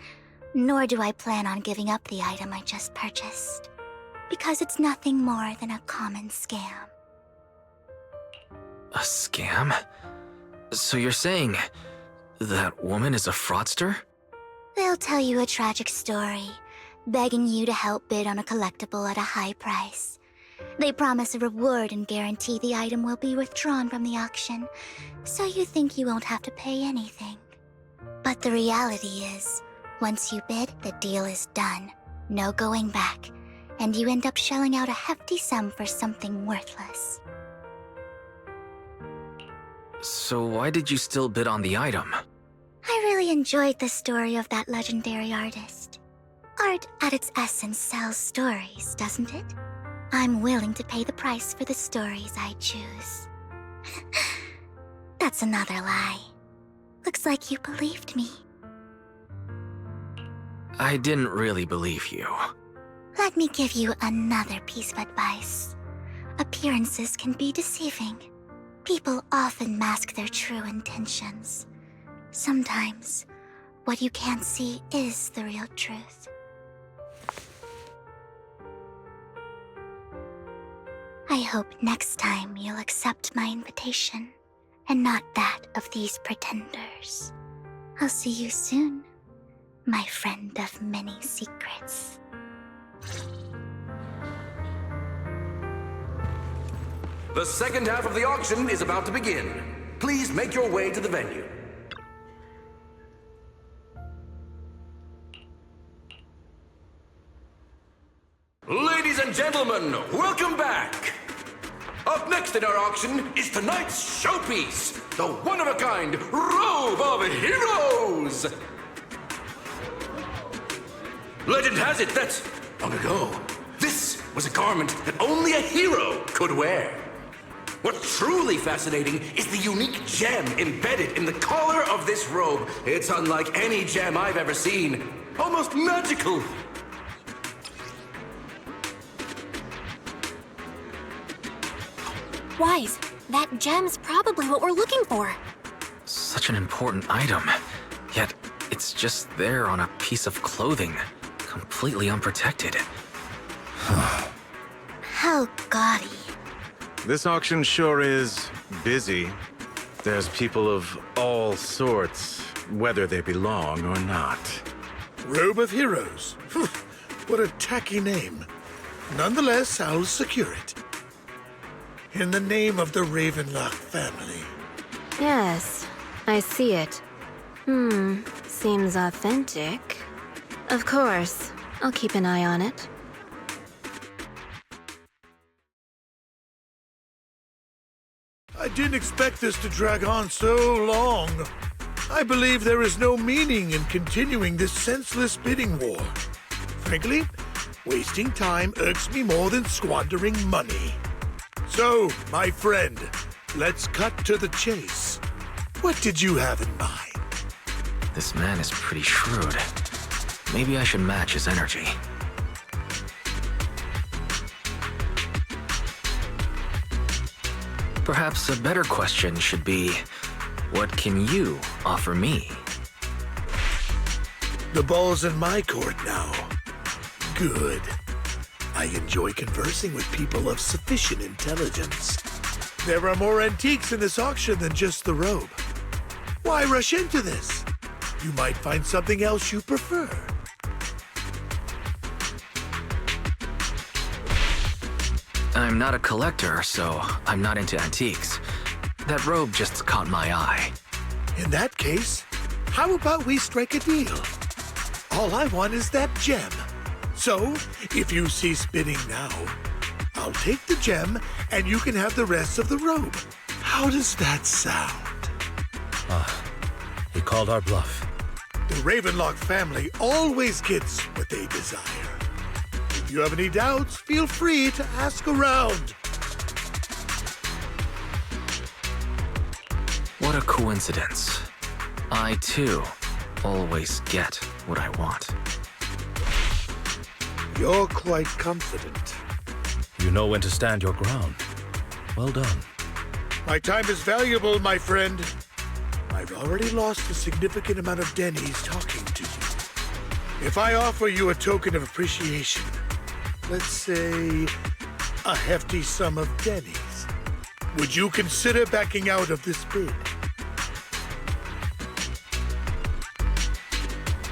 Speaker 7: nor do I plan on giving up the item I just purchased, because it's nothing more than a common scam.
Speaker 2: A scam? So you're saying that woman is a fraudster?
Speaker 7: They'll tell you a tragic story, begging you to help bid on a collectible at a high price. They promise a reward and guarantee the item will be withdrawn from the auction, so you think you won't have to pay anything. But the reality is, once you bid, the deal is done. No going back, and you end up shelling out a hefty sum for something worthless.
Speaker 2: So why did you still bid on the item?
Speaker 7: I really enjoyed the story of that legendary artist. Art, at its essence, sells stories, doesn't it? I'm willing to pay the price for the stories I choose. That's another lie. Looks like you believed me.
Speaker 2: I didn't really believe you.
Speaker 7: Let me give you another piece of advice. Appearances can be deceiving. People often mask their true intentions. Sometimes, what you can't see is the real truth. I hope next time you'll accept my invitation, and not that of these pretenders. I'll see you soon, my friend of many secrets.
Speaker 10: The second half of the auction is about to begin. Please make your way to the venue. Ladies and gentlemen, welcome back! Up next in our auction is tonight's showpiece, the one-of-a-kind Robe of Heroes! Legend has it that, long ago, this was a garment that only a hero could wear. What's truly fascinating is the unique gem embedded in the collar of this robe. It's unlike any gem I've ever seen. Almost magical.
Speaker 8: Wise, that gem's probably what we're looking for.
Speaker 2: Such an important item, yet it's just there on a piece of clothing, completely unprotected.
Speaker 7: How gaudy.
Speaker 11: This auction sure is busy. There's people of all sorts, whether they belong or not.
Speaker 12: Robe of Heroes. What a tacky name. Nonetheless, I'll secure it. In the name of the Ravenlock family.
Speaker 13: Yes, I see it. Seems authentic. Of course, I'll keep an eye on it.
Speaker 12: I didn't expect this to drag on so long. I believe there is no meaning in continuing this senseless bidding war. Frankly, wasting time irks me more than squandering money. So, my friend, let's cut to the chase. What did you have in mind?
Speaker 2: This man is pretty shrewd. Maybe I should match his energy. Perhaps a better question should be, what can you offer me?
Speaker 12: The ball's in my court now. Good. I enjoy conversing with people of sufficient intelligence. There are more antiques in this auction than just the robe. Why rush into this? You might find something else you prefer.
Speaker 2: I'm not a collector, so I'm not into antiques. That robe just caught my eye.
Speaker 12: In that case, how about we strike a deal? All I want is that gem. So, if you cease bidding now, I'll take the gem and you can have the rest of the robe. How does that sound?
Speaker 5: He called our bluff.
Speaker 12: The Ravenlock family always gets what they desire. If you have any doubts, feel free to ask around.
Speaker 2: What a coincidence. I, too, always get what I want.
Speaker 12: You're quite confident.
Speaker 5: You know when to stand your ground. Well done.
Speaker 12: My time is valuable, my friend. I've already lost a significant amount of Denny's talking to you. If I offer you a token of appreciation, let's say a hefty sum of Denny's, would you consider backing out of this bid?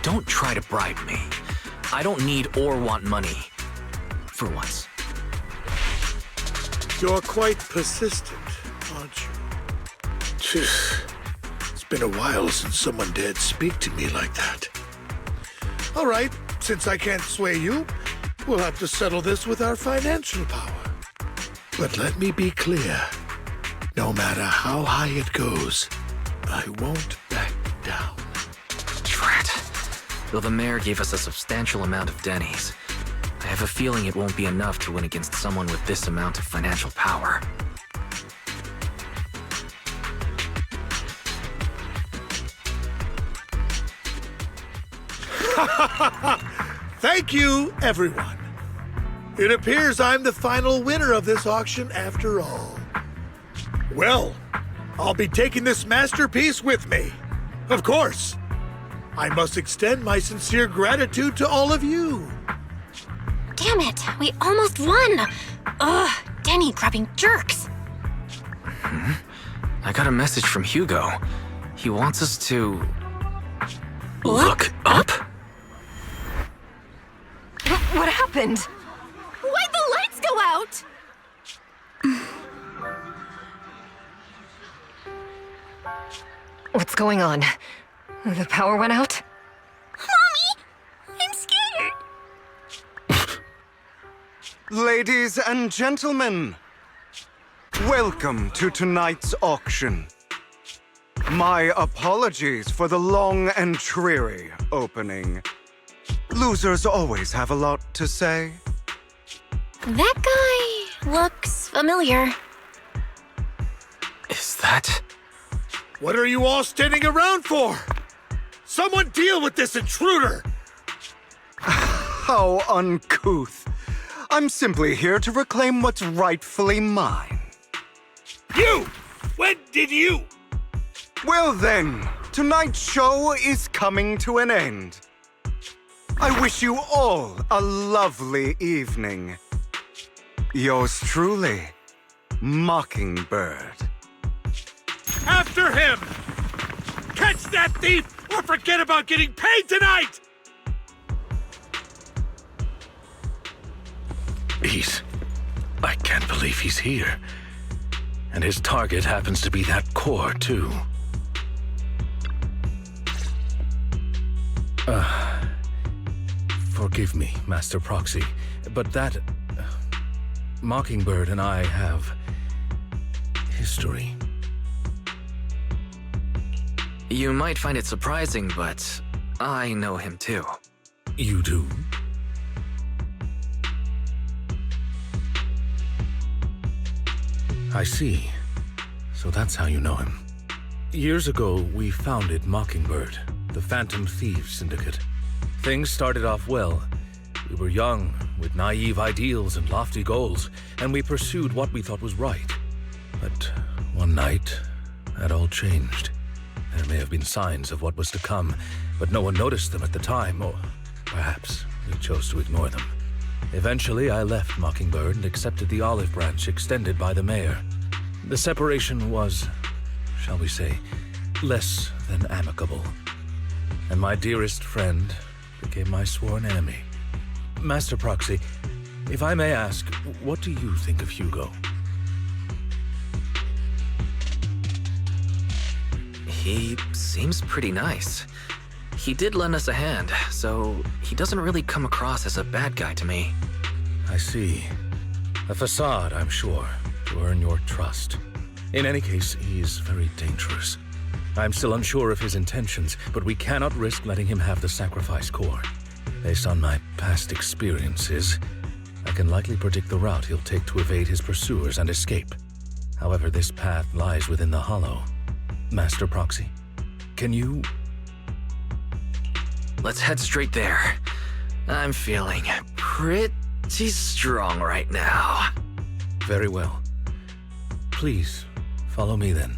Speaker 2: Don't try to bribe me. I don't need or want money. For once.
Speaker 12: You're quite persistent, aren't you? It's been a while since someone dared speak to me like that. All right, since I can't sway you, we'll have to settle this with our financial power. But let me be clear. No matter how high it goes, I won't back down.
Speaker 2: Drat. Though the mayor gave us a substantial amount of Denny's, I have a feeling it won't be enough to win against someone with this amount of financial power.
Speaker 12: Thank you, everyone. It appears I'm the final winner of this auction after all. Well, I'll be taking this masterpiece with me. Of course. I must extend my sincere gratitude to all of you.
Speaker 8: Damn it, we almost won! Ugh, Denny grabbing jerks.
Speaker 2: I got a message from Hugo. He wants us to... Look up?
Speaker 9: What happened?
Speaker 8: Why'd the lights go out?
Speaker 9: What's going on? The power went out?
Speaker 8: Mommy! I'm scared!
Speaker 1: Ladies and gentlemen, welcome to tonight's auction. My apologies for the long and dreary opening. Losers always have a lot to say.
Speaker 8: That guy looks familiar.
Speaker 2: Is that...
Speaker 12: What are you all standing around for? Someone deal with this intruder!
Speaker 1: How uncouth. I'm simply here to reclaim what's rightfully mine.
Speaker 12: You! When did you?
Speaker 1: Well then, tonight's show is coming to an end. I wish you all a lovely evening. Yours truly, Mockingbird.
Speaker 12: After him! Catch that thief or forget about getting paid tonight!
Speaker 5: I can't believe he's here. And his target happens to be that core, too. Forgive me, Master Proxy, but that... Mockingbird and I have... history.
Speaker 2: You might find it surprising, but I know him too.
Speaker 5: You do? I see. So that's how you know him. Years ago, we founded Mockingbird, the Phantom Thieves Syndicate. Things started off well. We were young, with naive ideals and lofty goals, and we pursued what we thought was right. But one night, that all changed. There may have been signs of what was to come, but no one noticed them at the time, or perhaps we chose to ignore them. Eventually, I left Mockingbird and accepted the olive branch extended by the mayor. The separation was, shall we say, less than amicable. And my dearest friend became my sworn enemy. Master Proxy, if I may ask, what do you think of Hugo?
Speaker 2: He seems pretty nice. He did lend us a hand, so he doesn't really come across as a bad guy to me.
Speaker 5: I see. A facade, I'm sure, to earn your trust. In any case, he's very dangerous. I'm still unsure of his intentions, but we cannot risk letting him have the sacrifice core. Based on my past experiences, I can likely predict the route he'll take to evade his pursuers and escape. However, this path lies within the Hollow. Master Proxy. Can you...
Speaker 2: Let's head straight there. I'm feeling pretty strong right now.
Speaker 5: Very well. Please, follow me then.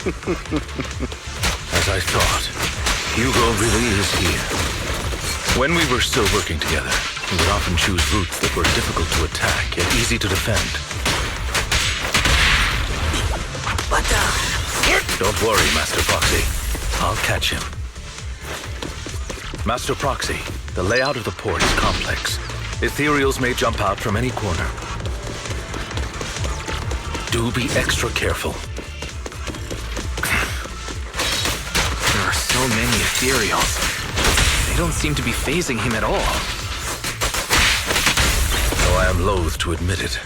Speaker 5: As I thought, Hugo really is here. When we were still working together, we would often choose routes that were difficult to attack, yet easy to defend. Don't worry, Master Proxy. I'll catch him. Master Proxy, the layout of the port is complex. Ethereals may jump out from any corner. Do be extra careful.
Speaker 2: There are so many Ethereals. They don't seem to be phasing him at all.
Speaker 5: Though I am loath to admit it.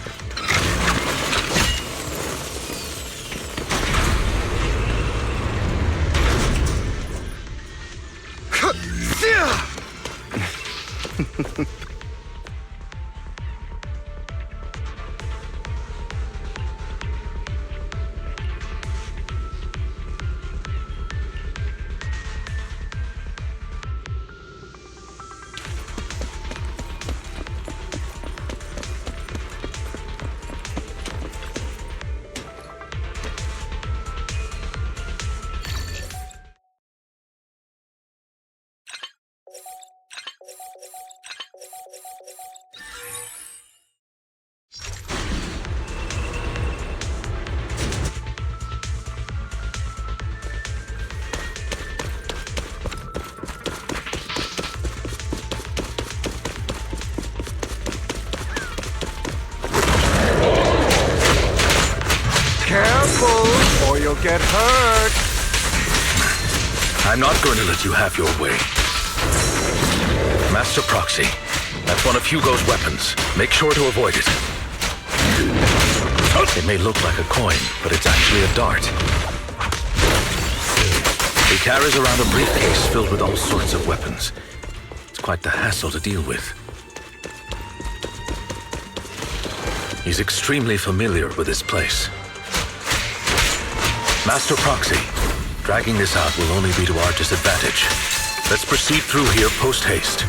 Speaker 1: Careful, or you'll get hurt.
Speaker 5: I'm not going to let you have your way. Master Proxy, that's one of Hugo's weapons. Make sure to avoid it. It may look like a coin, but it's actually a dart. He carries around a briefcase filled with all sorts of weapons. It's quite the hassle to deal with. He's extremely familiar with this place. Master Proxy, dragging this out will only be to our disadvantage. Let's proceed through here post-haste.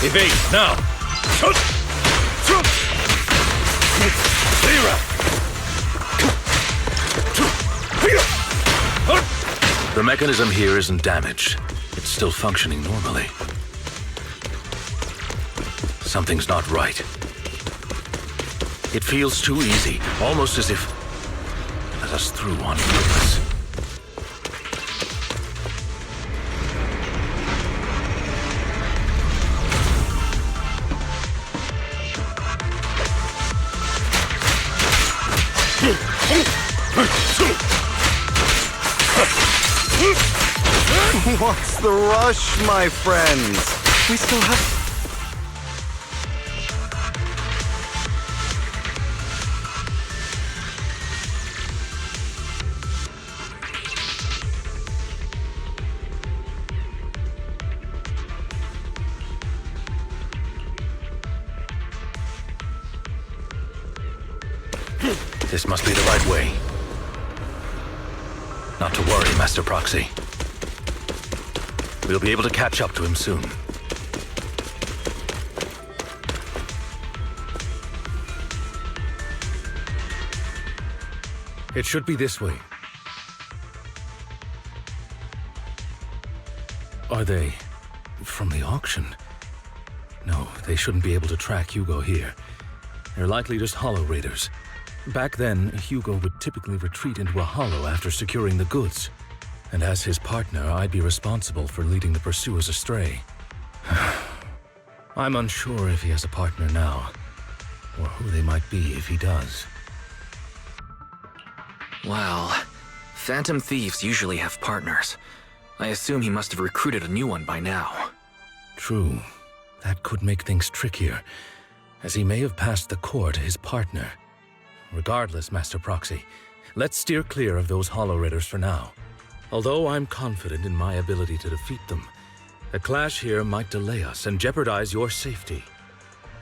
Speaker 5: Evade, now! The mechanism here isn't damaged. It's still functioning normally. Something's not right. It feels too easy, almost as if it let us through on purpose.
Speaker 1: What's the rush, my friends? We still have...
Speaker 5: This must be the right way. Not to worry, Master Proxy. We'll be able to catch up to him soon. It should be this way. Are they from the auction? No, they shouldn't be able to track Hugo here. They're likely just hollow raiders. Back then, Hugo would typically retreat into a hollow after securing the goods. And as his partner, I'd be responsible for leading the pursuers astray. I'm unsure if he has a partner now, or who they might be if he does.
Speaker 2: Well, phantom thieves usually have partners. I assume he must have recruited a new one by now.
Speaker 5: True. That could make things trickier, as he may have passed the core to his partner. Regardless, Master Proxy, let's steer clear of those hollow raiders for now. Although I'm confident in my ability to defeat them, a clash here might delay us and jeopardize your safety.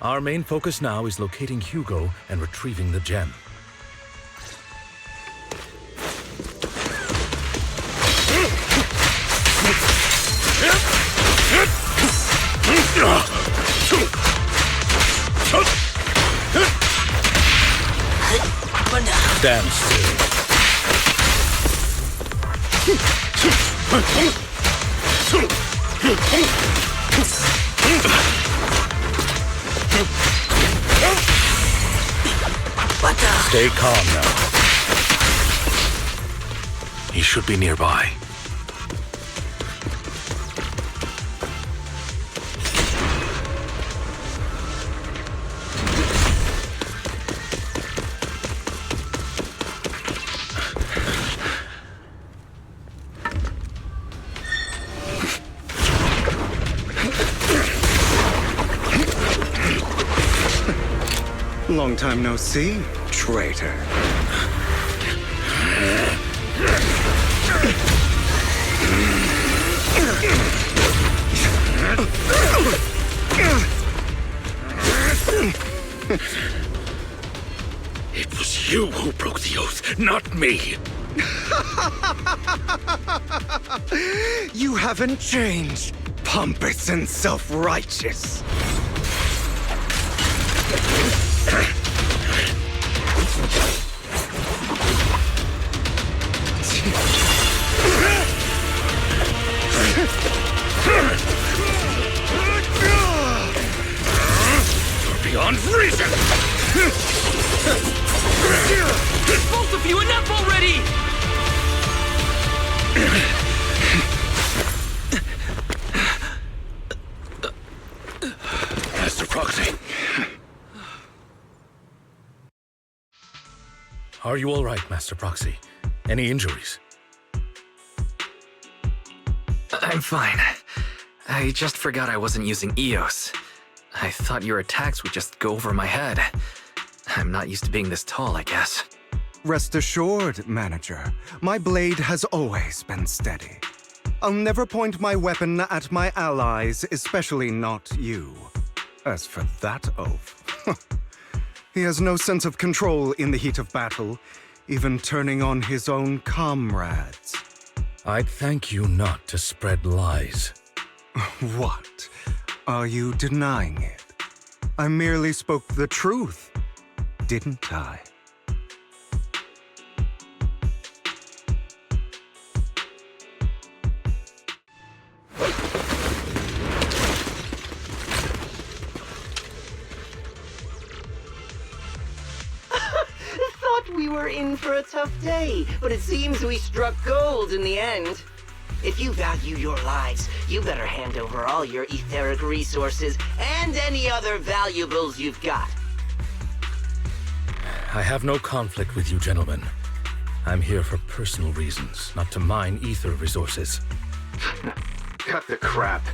Speaker 5: Our main focus now is locating Hugo and retrieving the gem. Stand still. Stay calm now. He should be nearby.
Speaker 1: Long time no see, traitor.
Speaker 5: It was you who broke the oath, not me.
Speaker 1: You haven't changed, pompous and self-righteous.
Speaker 5: You're beyond reason!
Speaker 2: Both of you, enough already!
Speaker 5: Master Proxy. Are you all right, Master Proxy? Any injuries?
Speaker 2: I'm fine. I just forgot I wasn't using EOS. I thought your attacks would just go over my head. I'm not used to being this tall, I guess.
Speaker 1: Rest assured, Manager, my blade has always been steady. I'll never point my weapon at my allies, especially not you. As for that oaf, he has no sense of control in the heat of battle, even turning on his own comrades.
Speaker 5: I'd thank you not to spread lies.
Speaker 1: What? Are you denying it? I merely spoke the truth, didn't I?
Speaker 14: Thought we were in for a tough day, but it seems we struck gold in the end. If you value your lives, you better hand over all your etheric resources and any other valuables you've got.
Speaker 5: I have no conflict with you, gentlemen. I'm here for personal reasons, not to mine ether resources.
Speaker 10: Cut the crap.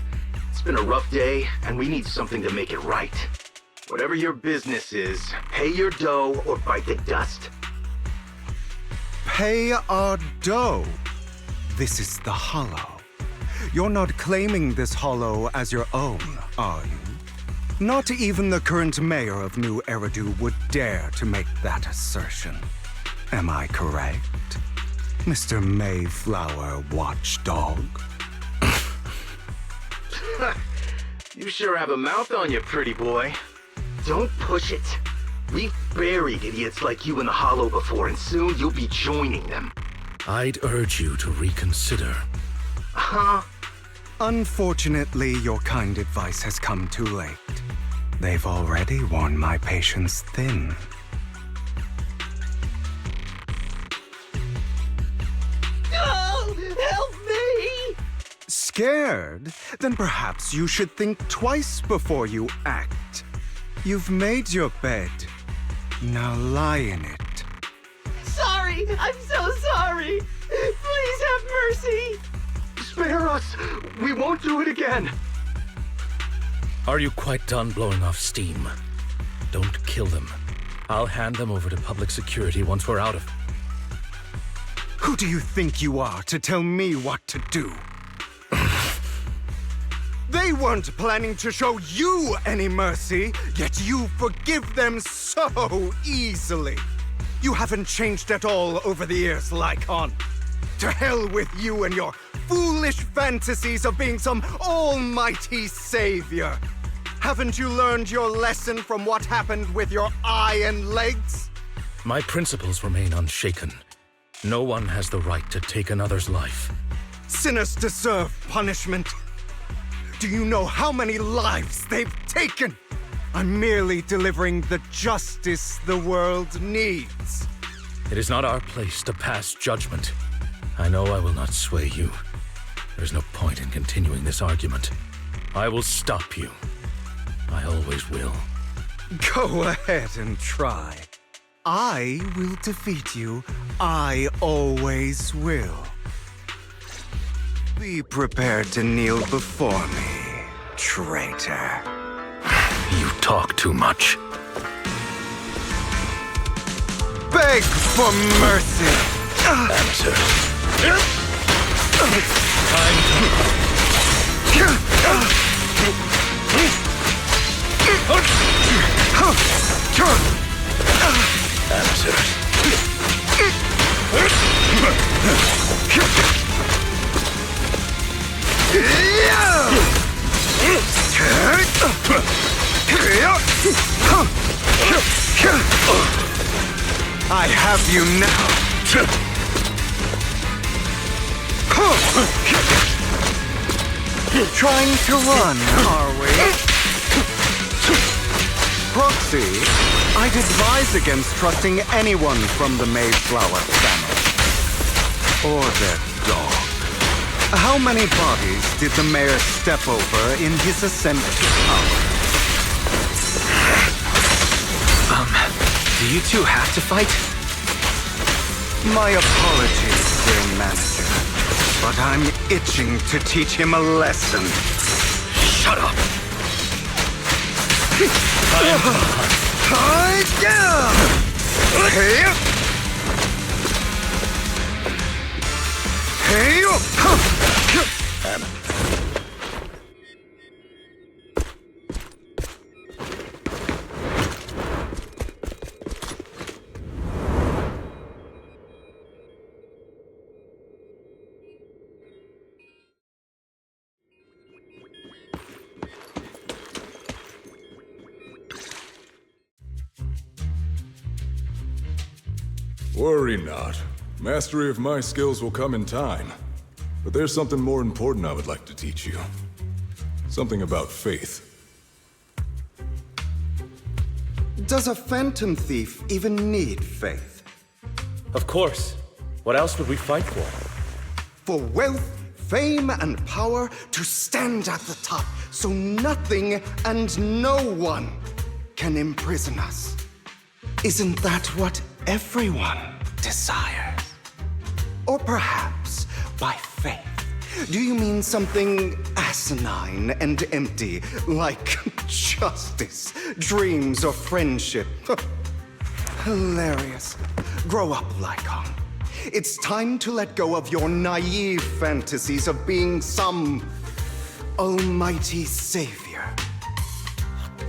Speaker 10: It's been a rough day, and we need something to make it right. Whatever your business is, pay your dough or bite the dust.
Speaker 1: Pay our dough. This is the Hollow. You're not claiming this Hollow as your own, are you? Not even the current mayor of New Eridu would dare to make that assertion. Am I correct, Mr. Mayflower Watchdog?
Speaker 10: You sure have a mouth on you, pretty boy. Don't push it. We've buried idiots like you in the Hollow before, and soon you'll be joining them.
Speaker 5: I'd urge you to reconsider.
Speaker 1: Unfortunately, your kind advice has come too late. They've already worn my patience thin.
Speaker 14: Oh, help me!
Speaker 1: Scared? Then perhaps you should think twice before you act. You've made your bed. Now lie in it.
Speaker 14: Sorry, I'm so sorry. Please have mercy.
Speaker 15: Spare us! We won't do it again!
Speaker 5: Are you quite done blowing off steam? Don't kill them. I'll hand them over to public security once we're out of...
Speaker 1: Who do you think you are to tell me what to do? They weren't planning to show you any mercy, yet you forgive them so easily. You haven't changed at all over the years, Lycon. To hell with you and your foolish fantasies of being some almighty savior. Haven't you learned your lesson from what happened with your eye and legs?
Speaker 5: My principles remain unshaken. No one has the right to take another's life.
Speaker 1: Sinners deserve punishment. Do you know how many lives they've taken? I'm merely delivering the justice the world needs.
Speaker 5: It is not our place to pass judgment. I know I will not sway you. There's no point in continuing this argument. I will stop you. I always will.
Speaker 1: Go ahead and try. I will defeat you. I always will. Be prepared to kneel before me, traitor.
Speaker 5: You talk too much.
Speaker 1: Beg for mercy!
Speaker 5: Answer.
Speaker 1: I have you now. Trying to run, are we? Proxy, I'd advise against trusting anyone from the Mayflower family. Or their dog. How many bodies did the mayor step over in his ascent to power?
Speaker 2: Do you two have to fight?
Speaker 1: My apologies, dear manager, but I'm itching to teach him a lesson.
Speaker 2: Shut up!
Speaker 16: Worry not. Mastery of my skills will come in time. But there's something more important I would like to teach you. Something about faith.
Speaker 1: Does a phantom thief even need faith?
Speaker 5: Of course. What else would we fight for?
Speaker 1: For wealth, fame, and power to stand at the top so nothing and no one can imprison us. Isn't that what everyone desires? Or perhaps by faith, do you mean something asinine and empty, like justice, dreams, or friendship? Hilarious. Grow up, Lycon. It's time to let go of your naive fantasies of being some almighty savior.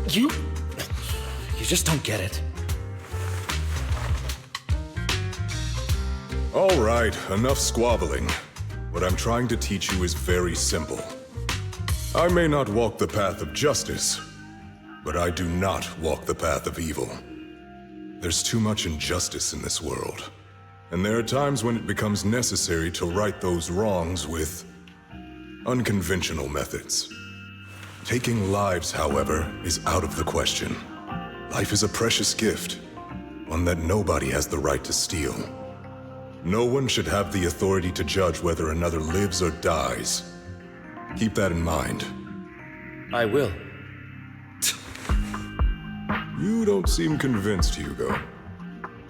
Speaker 5: You just don't get it.
Speaker 16: All right, enough squabbling. What I'm trying to teach you is very simple. I may not walk the path of justice, but I do not walk the path of evil. There's too much injustice in this world, and there are times when it becomes necessary to right those wrongs with unconventional methods. Taking lives, however, is out of the question. Life is a precious gift, one that nobody has the right to steal. No one should have the authority to judge whether another lives or dies. Keep that in mind.
Speaker 5: I will.
Speaker 16: You don't seem convinced, Hugo.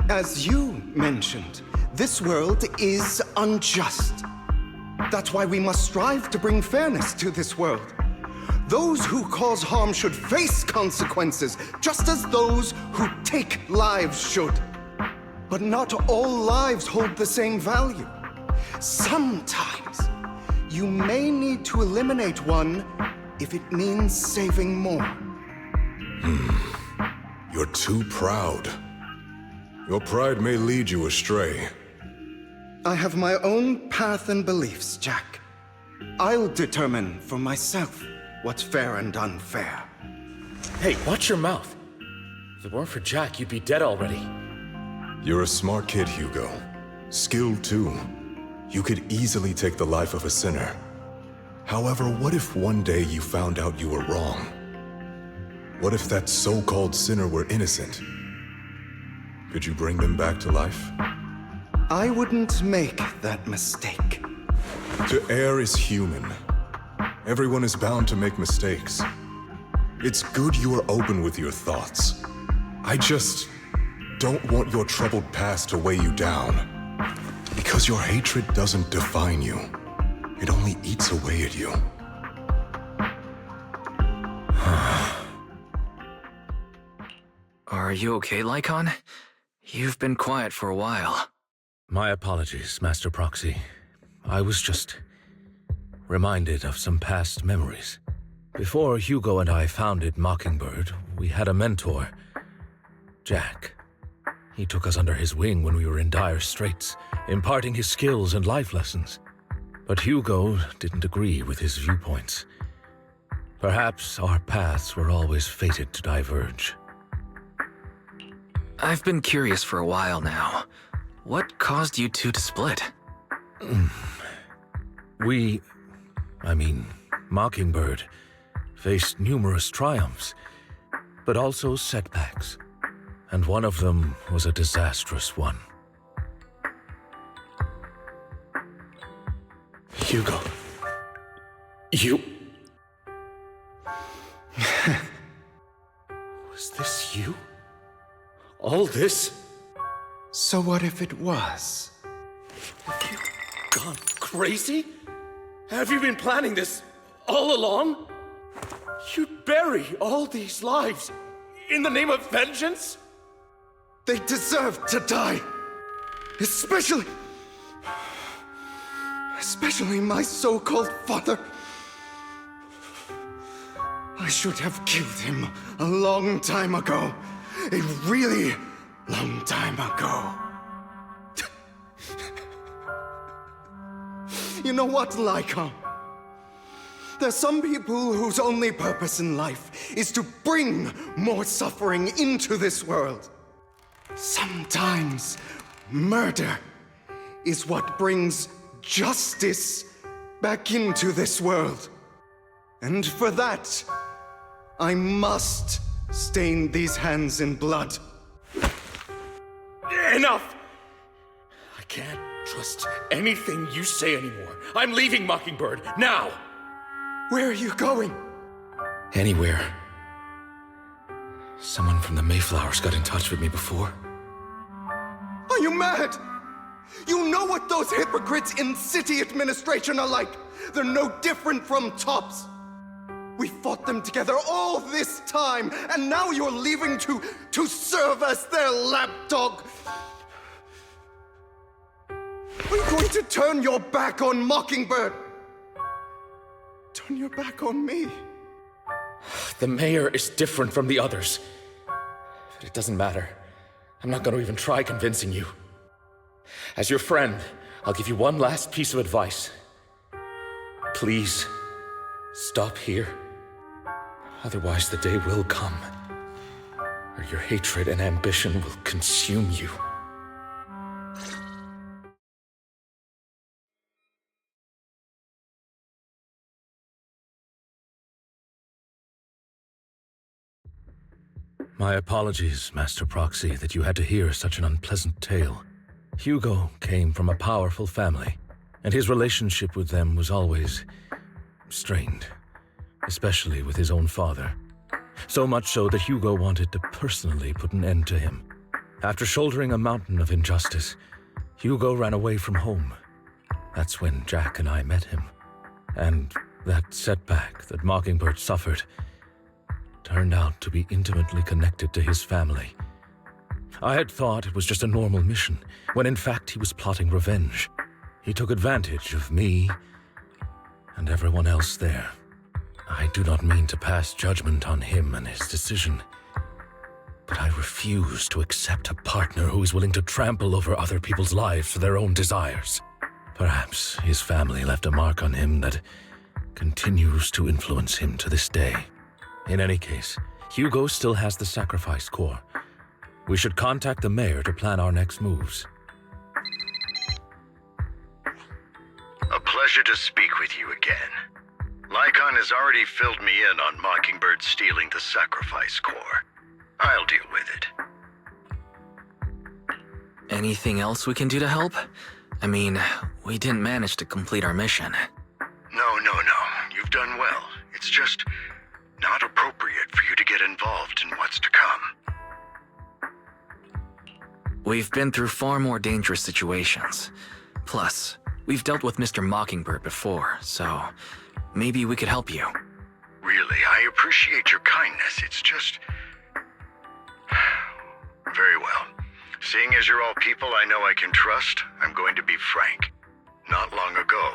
Speaker 1: As you mentioned, this world is unjust. That's why we must strive to bring fairness to this world. Those who cause harm should face consequences, just as those who take lives should. But not all lives hold the same value. Sometimes, you may need to eliminate one if it means saving more.
Speaker 16: You're too proud. Your pride may lead you astray.
Speaker 1: I have my own path and beliefs, Jack. I'll determine for myself what's fair and unfair.
Speaker 5: Hey, watch your mouth. If it weren't for Jack, you'd be dead already.
Speaker 16: You're a smart kid, Hugo. Skilled too. You could easily take the life of a sinner. However, what if one day you found out you were wrong? What if that so-called sinner were innocent? Could you bring them back to life?
Speaker 1: I wouldn't make that mistake.
Speaker 16: To err is human. Everyone is bound to make mistakes. It's good you are open with your thoughts. I just don't want your troubled past to weigh you down. Because your hatred doesn't define you. It only eats away at you.
Speaker 2: Are you okay, Lycon? You've been quiet for a while.
Speaker 5: My apologies, Master Proxy. I was just reminded of some past memories. Before Hugo and I founded Mockingbird, we had a mentor, Jack. He took us under his wing when we were in dire straits, imparting his skills and life lessons. But Hugo didn't agree with his viewpoints. Perhaps our paths were always fated to diverge.
Speaker 2: I've been curious for a while now. What caused you two to split?
Speaker 5: Mockingbird, faced numerous triumphs, but also setbacks. And one of them was a disastrous one.
Speaker 10: Hugo. You... Was this you? All this?
Speaker 1: So what if it was?
Speaker 10: Have you gone crazy? Have you been planning this all along? You'd bury all these lives in the name of vengeance?
Speaker 1: They deserve to die. Especially my so-called father. I should have killed him a long time ago. A really long time ago. You know what, Lycon? There's some people whose only purpose in life is to bring more suffering into this world. Sometimes murder is what brings justice back into this world. And for that, I must stain these hands in blood.
Speaker 10: Enough! I can't trust anything you say anymore. I'm leaving Mockingbird, now!
Speaker 1: Where are you going?
Speaker 5: Anywhere. Someone from the Mayflowers got in touch with me before.
Speaker 1: Are you mad? You know what those hypocrites in city administration are like. They're no different from tops. We fought them together all this time, and now you're leaving to serve as their lapdog. Are you going to turn your back on Mockingbird? Turn your back on me?
Speaker 5: The mayor is different from the others. But it doesn't matter. I'm not going to even try convincing you. As your friend, I'll give you one last piece of advice. Please, stop here. Otherwise, the day will come where your hatred and ambition will consume you. My apologies, Master Proxy, that you had to hear such an unpleasant tale. Hugo came from a powerful family, and his relationship with them was always strained, especially with his own father. So much so that Hugo wanted to personally put an end to him. After shouldering a mountain of injustice, Hugo ran away from home. That's when Jack and I met him. And that setback that Mockingbird suffered turned out to be intimately connected to his family. I had thought it was just a normal mission, when in fact he was plotting revenge. He took advantage of me and everyone else there. I do not mean to pass judgment on him and his decision, but I refuse to accept a partner who is willing to trample over other people's lives for their own desires. Perhaps his family left a mark on him that continues to influence him to this day. In any case, Hugo still has the sacrifice core. We should contact the mayor to plan our next moves.
Speaker 6: A pleasure to speak with you again. Lycon has already filled me in on Mockingbird stealing the sacrifice core. I'll deal with it.
Speaker 2: Anything else we can do to help? I mean, we didn't manage to complete our mission.
Speaker 6: No. You've done well. It's just not appropriate for you to get involved in what's to come.
Speaker 2: We've been through far more dangerous situations. Plus, we've dealt with Mr. Mockingbird before, so maybe we could help you.
Speaker 6: Really, I appreciate your kindness. It's just... Very well. Seeing as you're all people I know I can trust, I'm going to be frank. Not long ago,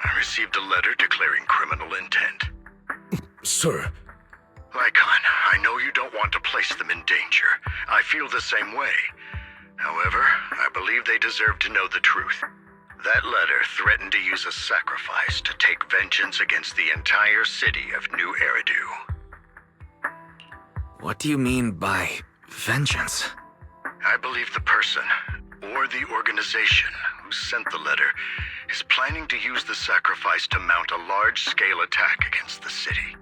Speaker 6: I received a letter declaring criminal intent.
Speaker 5: Sir.
Speaker 6: Lycon, I know you don't want to place them in danger. I feel the same way. However, I believe they deserve to know the truth. That letter threatened to use a sacrifice to take vengeance against the entire city of New Eridu.
Speaker 2: What do you mean by vengeance?
Speaker 6: I believe the person, or the organization, who sent the letter is planning to use the sacrifice to mount a large-scale attack against the city.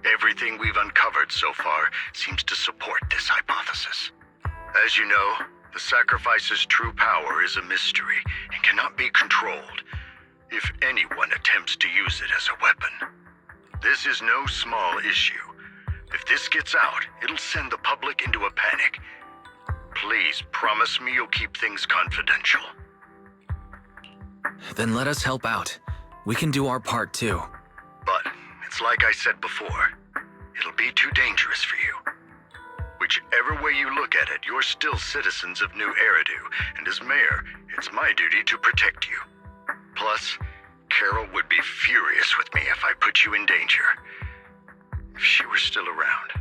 Speaker 6: Everything we've uncovered so far seems to support this hypothesis. As you know, the sacrifice's true power is a mystery and cannot be controlled if anyone attempts to use it as a weapon. This is no small issue. If this gets out, it'll send the public into a panic. Please promise me you'll keep things confidential.
Speaker 2: Then let us help out. We can do our part too.
Speaker 6: But it's like I said before, it'll be too dangerous for you. Whichever way you look at it, you're still citizens of New Eridu, and as mayor, it's my duty to protect you. Plus, Carol would be furious with me if I put you in danger. If she were still around.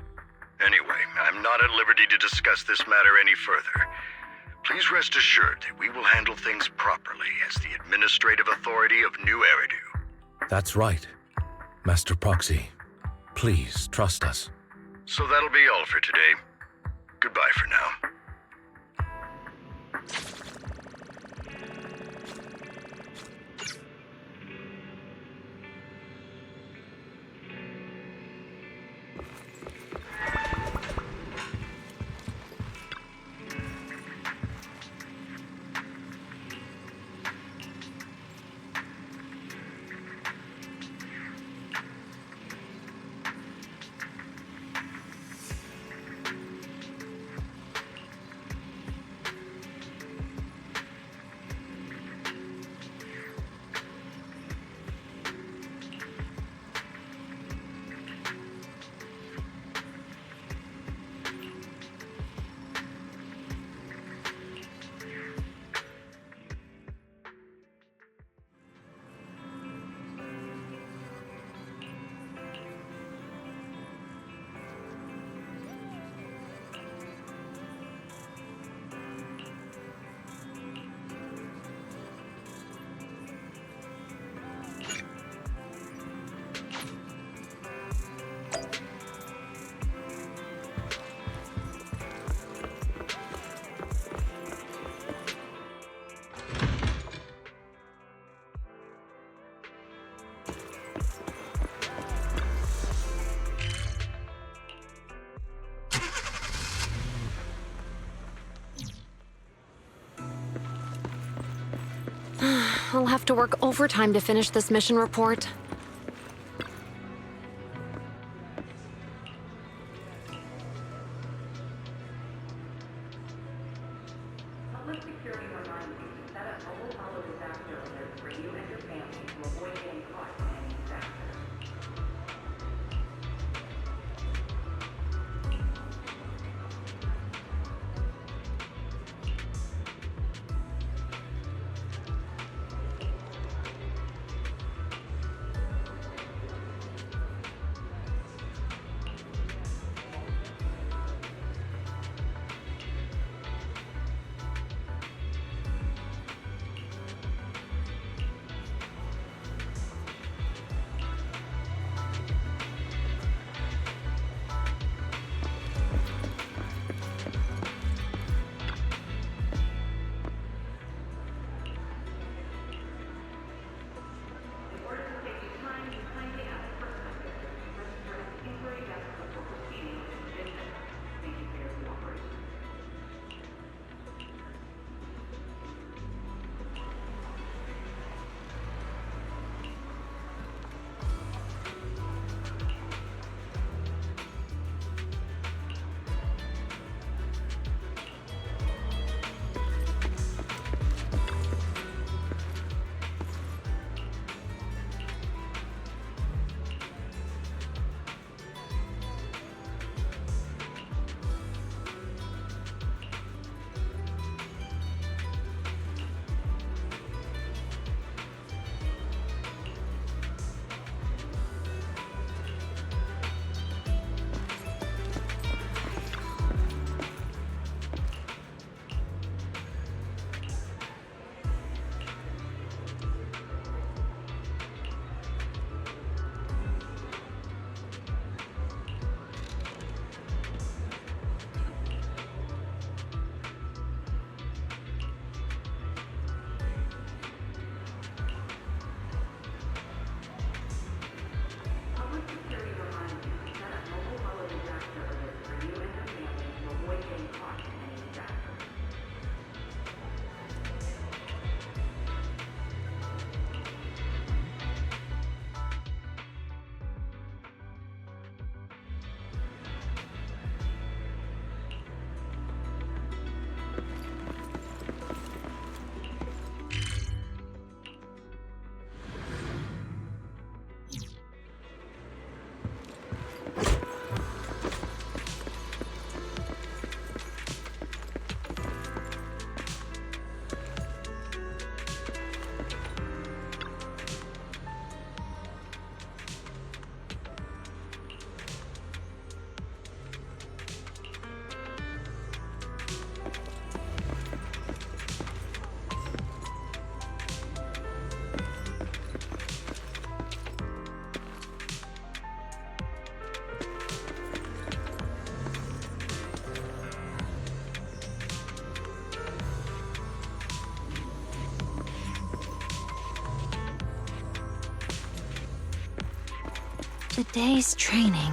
Speaker 6: Anyway, I'm not at liberty to discuss this matter any further. Please rest assured that we will handle things properly as the administrative authority of New Eridu.
Speaker 5: That's right. Master Proxy, please trust us.
Speaker 6: So that'll be all for today. Goodbye for now.
Speaker 17: I'll have to work overtime to finish this mission report.
Speaker 18: Today's training.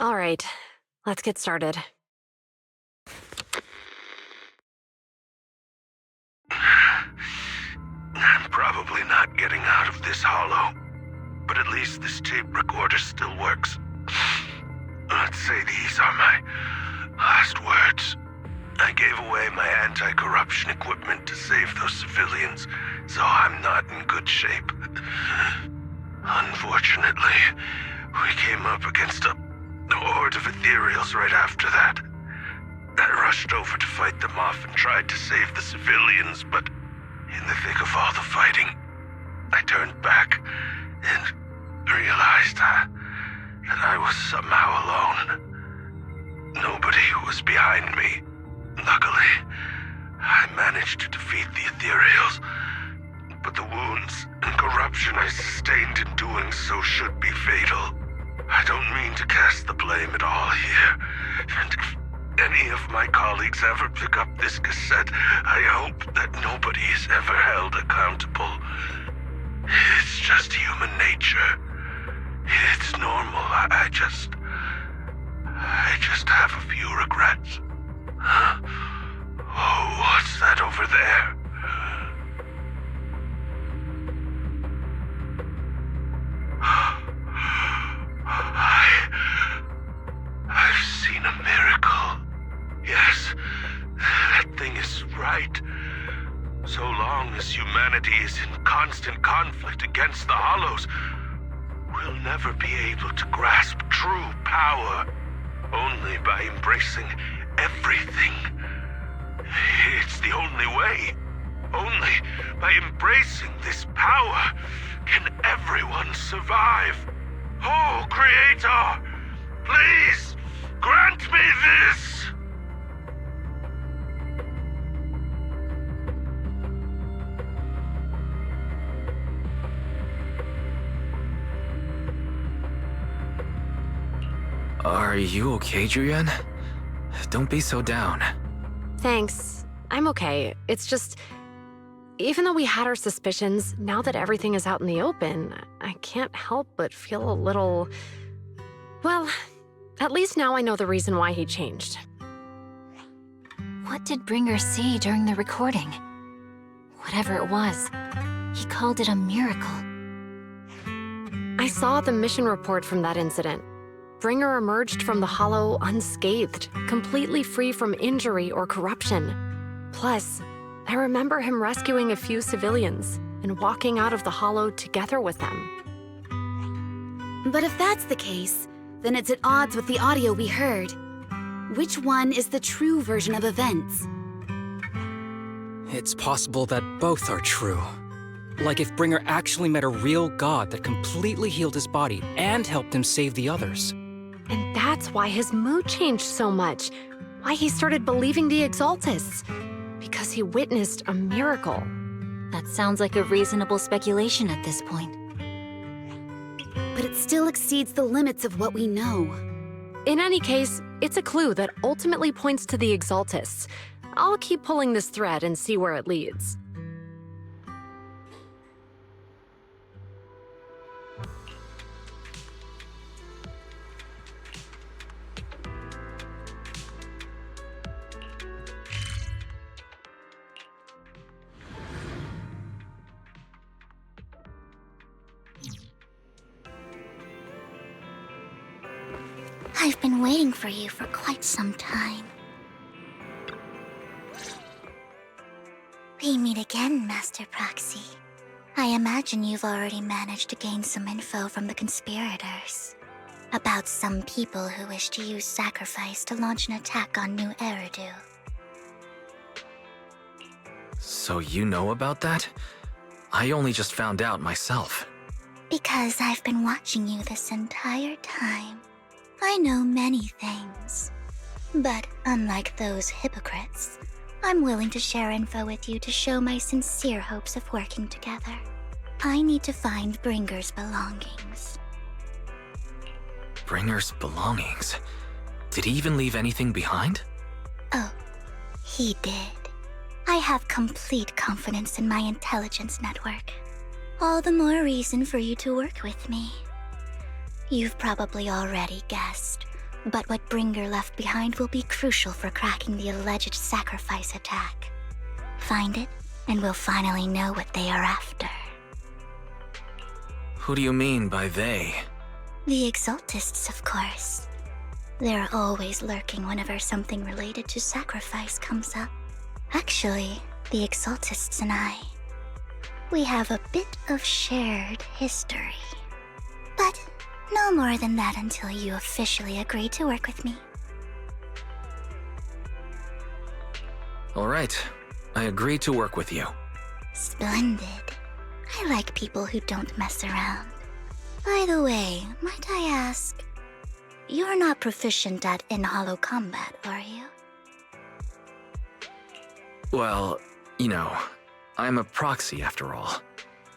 Speaker 17: All right, let's get started.
Speaker 6: I'm probably not getting out of this hollow, but at least this tape recorder still works. Let's say these are my last words. I gave away my anti-corruption equipment to save those civilians, so I'm not in good shape. Unfortunately, we came up against a horde of Ethereals right after that. I rushed over to fight them off and tried to save the civilians, but in the thick of all the fighting, I turned back and realized that I was somehow alone. Nobody was behind me. Luckily, I managed to defeat the Ethereals, but the wounds and corruption I sustained in doing so should be fatal. I don't mean to cast the blame at all here, and if any of my colleagues ever pick up this cassette, I hope that nobody is ever held accountable. It's just human nature. It's normal. I just have a few regrets. Oh, what's that over there? I've seen a miracle. Yes, that thing is right. So long as humanity is in constant conflict against the Hollows, we'll never be able to grasp true power. Only by embracing everything. It's the only way. Only by embracing this power can everyone survive. Oh, Creator, please grant me this!
Speaker 2: Are you okay, Julian? Don't be so down.
Speaker 17: Thanks. I'm okay. It's just, even though we had our suspicions, now that everything is out in the open, I can't help but feel a little... Well, at least now I know the reason why he changed.
Speaker 18: What did Bringer see during the recording? Whatever it was, he called it a miracle.
Speaker 17: I saw the mission report from that incident. Bringer emerged from the Hollow unscathed, completely free from injury or corruption. Plus, I remember him rescuing a few civilians and walking out of the Hollow together with them.
Speaker 19: But if that's the case, then it's at odds with the audio we heard. Which one is the true version of events?
Speaker 20: It's possible that both are true. Like if Bringer actually met a real god that completely healed his body and helped him save the others.
Speaker 17: And that's why his mood changed so much. Why he started believing the Exaltists. Because he witnessed a miracle.
Speaker 18: That sounds like a reasonable speculation at this point.
Speaker 19: But it still exceeds the limits of what we know.
Speaker 17: In any case, it's a clue that ultimately points to the Exaltists. I'll keep pulling this thread and see where it leads.
Speaker 7: I've been waiting for you for quite some time. We meet again, Master Proxy. I imagine you've already managed to gain some info from the conspirators. About some people who wish to use sacrifice to launch an attack on New Eridu.
Speaker 2: So you know about that? I only just found out myself.
Speaker 7: Because I've been watching you this entire time. I know many things. But unlike those hypocrites, I'm willing to share info with you to show my sincere hopes of working together. I need to find Bringer's belongings.
Speaker 2: Bringer's belongings? Did he even leave anything behind?
Speaker 7: Oh, he did. I have complete confidence in my intelligence network. All the more reason for you to work with me. You've probably already guessed. But what Bringer left behind will be crucial for cracking the alleged sacrifice attack. Find it, and we'll finally know what they are after.
Speaker 2: Who do you mean by they?
Speaker 7: The Exaltists, of course. They're always lurking whenever something related to sacrifice comes up. Actually, the Exaltists and I, we have a bit of shared history. But no more than that until you officially agree to work with me.
Speaker 2: All right, I agree to work with you.
Speaker 7: Splendid. I like people who don't mess around. By the way, might I ask, you're not proficient at in-hollow combat, are you?
Speaker 2: Well, you know, I'm a proxy after all.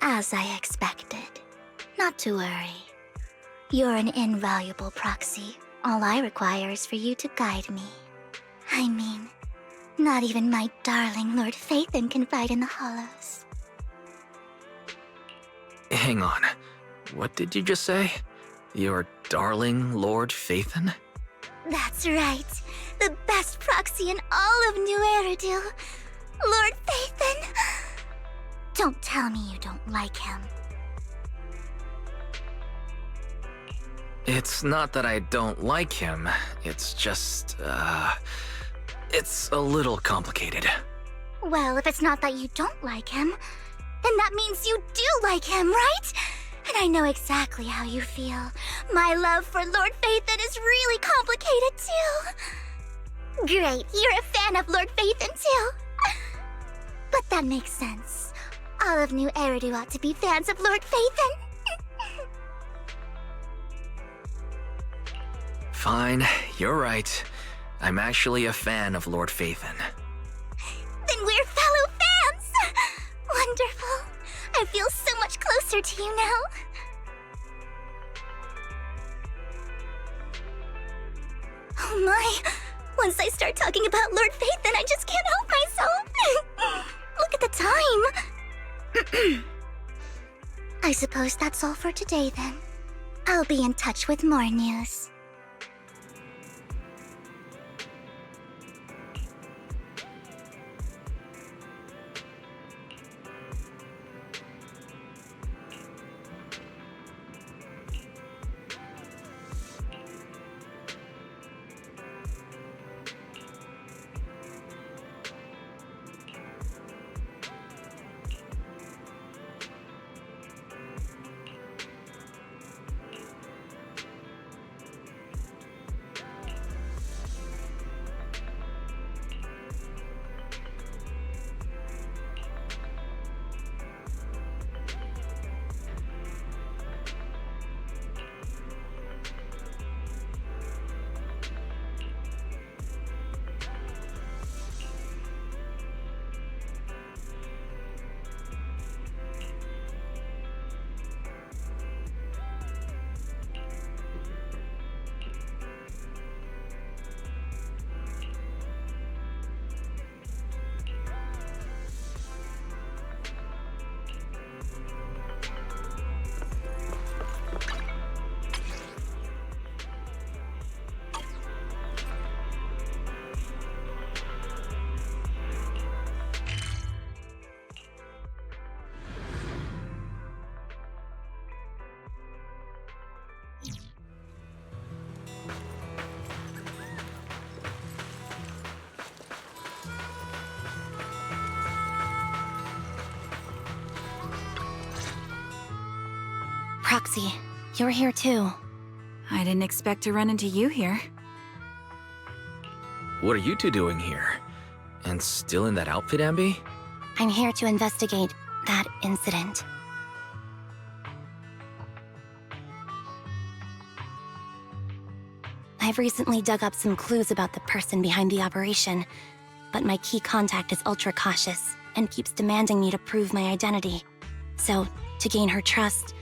Speaker 7: As I expected. Not to worry. You're an invaluable proxy. All I require is for you to guide me. I mean, not even my darling Lord Phaethon can fight in the hollows.
Speaker 2: Hang on. What did you just say? Your darling Lord Phaethon?
Speaker 7: That's right. The best proxy in all of New Eridu. Lord Phaethon. Don't tell me you don't like him.
Speaker 2: It's not that I don't like him. It's just, it's a little complicated.
Speaker 7: Well, if it's not that you don't like him, then that means you do like him, right? And I know exactly how you feel. My love for Lord Phaethon is really complicated, too. Great, you're a fan of Lord Phaethon, too. But that makes sense. All of New Eridu ought to be fans of Lord Phaethon.
Speaker 2: Fine, you're right. I'm actually a fan of Lord Phaethon.
Speaker 7: Then we're fellow fans! Wonderful. I feel so much closer to you now. Oh my! Once I start talking about Lord Phaethon, I just can't help myself! Look at the time! I suppose that's all for today then. I'll be in touch with more news.
Speaker 8: Proxy, you're here too.
Speaker 19: I didn't expect to run into you here.
Speaker 2: What are you two doing here? And still in that outfit, Ambi?
Speaker 8: I'm here to investigate that incident. I've recently dug up some clues about the person behind the operation, but my key contact is ultra cautious and keeps demanding me to prove my identity. So, to gain her trust,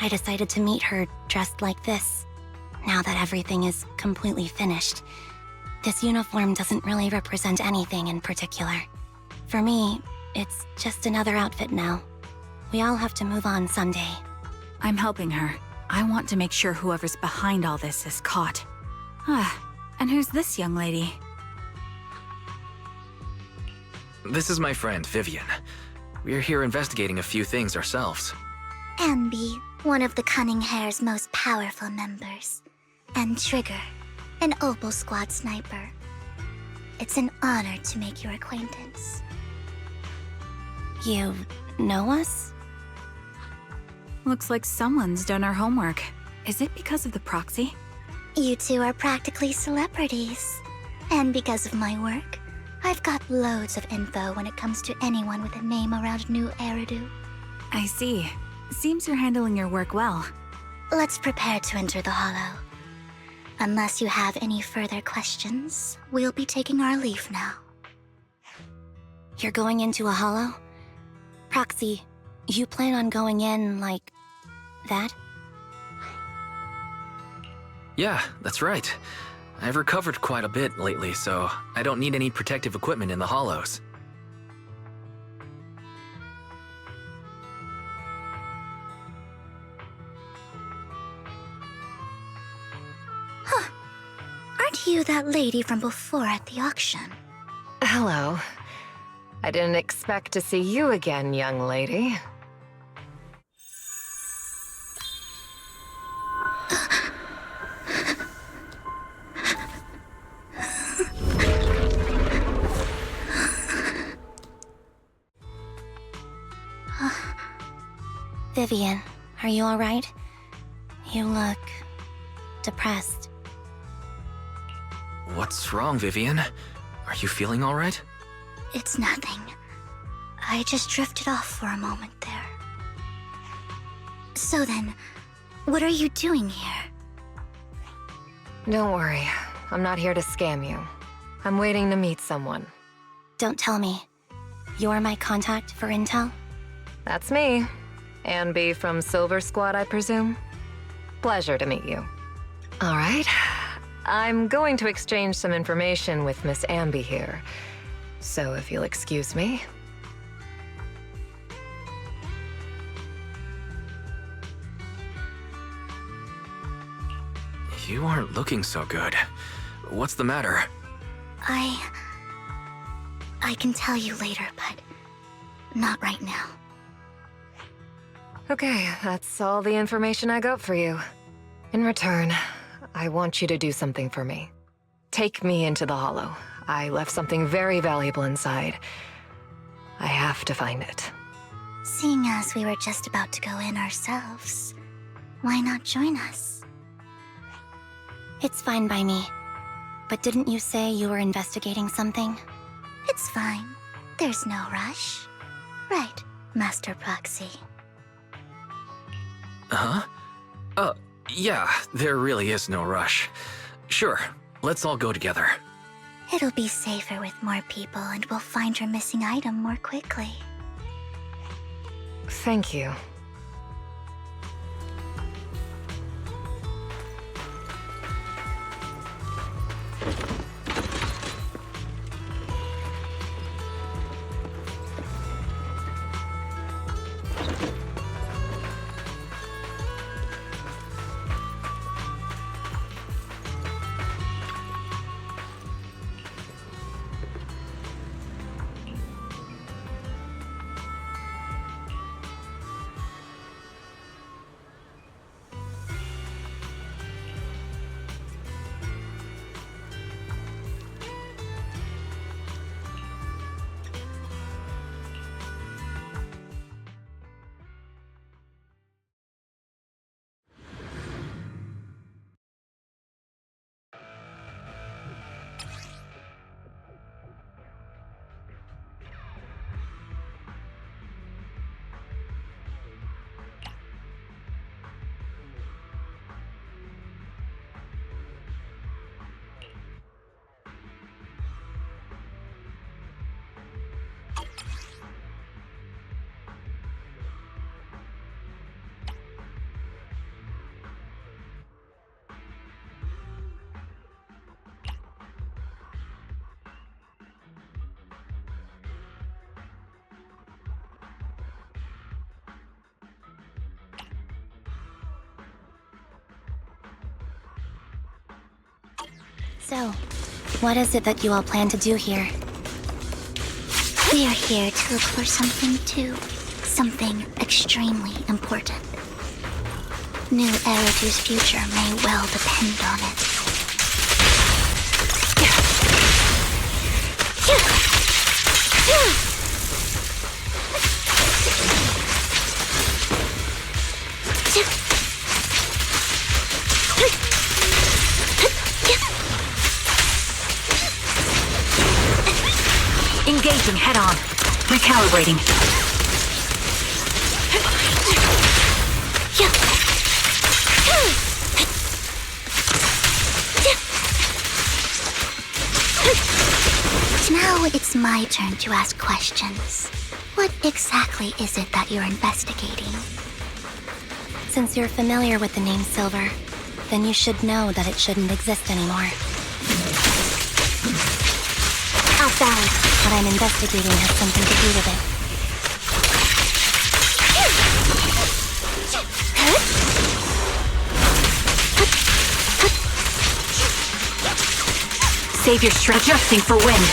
Speaker 8: I decided to meet her dressed like this. Now that everything is completely finished, this uniform doesn't really represent anything in particular. For me, it's just another outfit now. We all have to move on someday.
Speaker 19: I'm helping her. I want to make sure whoever's behind all this is caught. And who's this young lady?
Speaker 2: This is my friend, Vivian. We're here investigating a few things ourselves.
Speaker 7: Ambi, one of the Cunning Hare's most powerful members. And Trigger, an Opal Squad sniper. It's an honor to make your acquaintance.
Speaker 19: You know us? Looks like someone's done our homework. Is it because of the proxy?
Speaker 7: You two are practically celebrities. And because of my work, I've got loads of info when it comes to anyone with a name around New Eridu.
Speaker 19: I see. Seems you're handling your work well.
Speaker 7: Let's prepare to enter the Hollow. Unless you have any further questions, we'll be taking our leave now.
Speaker 8: You're going into a hollow? Proxy, you plan on going in like that?
Speaker 2: Yeah, that's right. I've recovered quite a bit lately, so I don't need any protective equipment in the hollows.
Speaker 7: Huh. Aren't you that lady from before at the auction?
Speaker 9: Hello. I didn't expect to see you again, young lady.
Speaker 8: Vivian, are you alright? You look depressed.
Speaker 2: What's wrong, Vivian? Are you feeling all right?
Speaker 7: It's nothing. I just drifted off for a moment there. So then, what are you doing here?
Speaker 9: Don't worry. I'm not here to scam you. I'm waiting to meet someone.
Speaker 8: Don't tell me. You're my contact for intel?
Speaker 9: That's me. Ambi from Silver Squad, I presume? Pleasure to meet you. All right. I'm going to exchange some information with Miss Ambi here. So if you'll excuse me.
Speaker 2: You aren't looking so good. What's the matter?
Speaker 7: I can tell you later, but not right now.
Speaker 9: Okay, that's all the information I got for you. In return, I want you to do something for me. Take me into the Hollow. I left something very valuable inside. I have to find it.
Speaker 7: Seeing as we were just about to go in ourselves, why not join us?
Speaker 8: It's fine by me. But didn't you say you were investigating something?
Speaker 7: It's fine. There's no rush. Right, Master Proxy.
Speaker 2: Huh? Yeah, there really is no rush. Sure, let's all go together.
Speaker 7: It'll be safer with more people and we'll find your missing item more quickly.
Speaker 9: Thank you.
Speaker 7: So, what is it that you all plan to do here? We are here to look for something too. Something extremely important. New Eridu's future may well depend on it.
Speaker 18: Engaging head-on. Recalibrating.
Speaker 7: Now it's my turn to ask questions. What exactly is it that you're investigating? Since you're familiar with the name Silver, then you should know that it shouldn't exist anymore. Off balance, what I'm investigating has something to do with it.
Speaker 18: Save your strength. Adjusting for wind.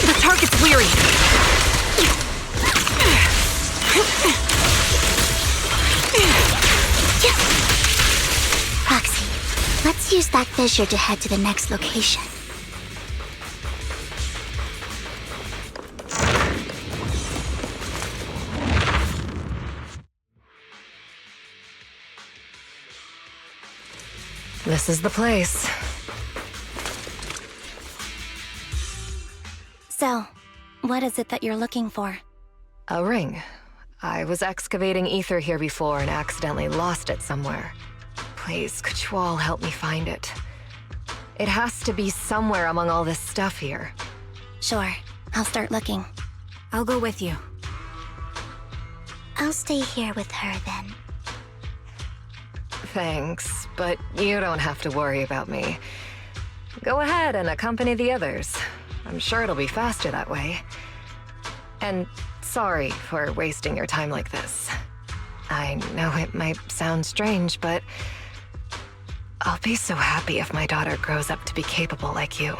Speaker 18: The target's weary.
Speaker 7: Proxy, let's use that fissure to head to the next location.
Speaker 9: This is the place.
Speaker 7: So, what is it that you're looking for?
Speaker 9: A ring. I was excavating ether here before and accidentally lost it somewhere. Please, could you all help me find it? It has to be somewhere among all this stuff here.
Speaker 7: Sure, I'll start looking.
Speaker 19: I'll go with you.
Speaker 7: I'll stay here with her then.
Speaker 9: Thanks, but you don't have to worry about me. Go ahead and accompany the others. I'm sure it'll be faster that way. And sorry for wasting your time like this. I know it might sound strange, but I'll be so happy if my daughter grows up to be capable like you.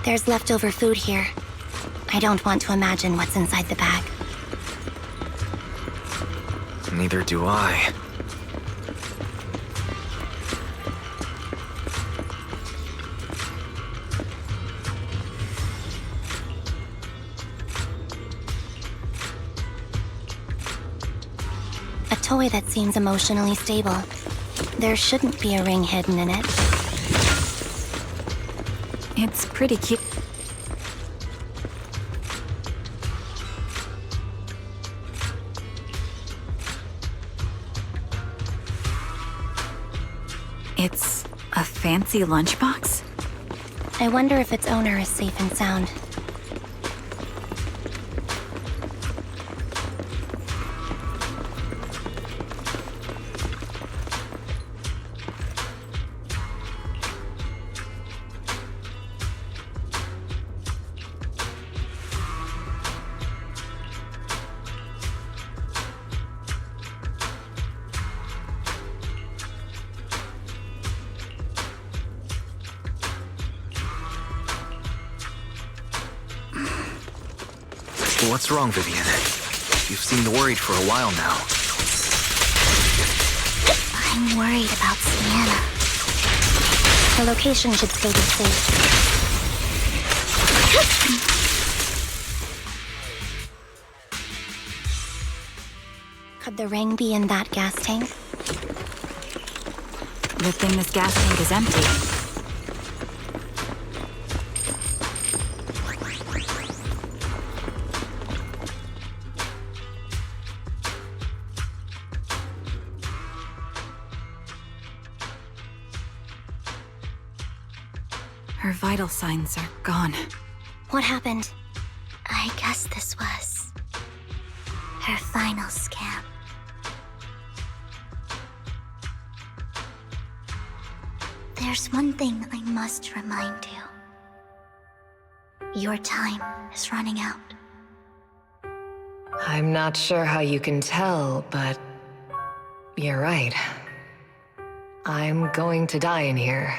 Speaker 7: There's leftover food here. I don't want to imagine what's inside the bag.
Speaker 2: Neither do I.
Speaker 7: A toy that seems emotionally stable. There shouldn't be a ring hidden in it.
Speaker 18: It's pretty cute.
Speaker 19: It's a fancy lunchbox?
Speaker 8: I wonder if its owner is safe and sound.
Speaker 2: What's wrong, Vivian? You've seemed worried for a while now.
Speaker 7: I'm worried about Sienna.
Speaker 8: Her location should still be safe. Could the ring be in that gas tank?
Speaker 19: Good thing this gas tank is empty. Her vital signs are gone.
Speaker 8: What happened?
Speaker 7: I guess this was her final scam. There's one thing I must remind you. Your time is running out.
Speaker 9: I'm not sure how you can tell, but you're right. I'm going to die in here.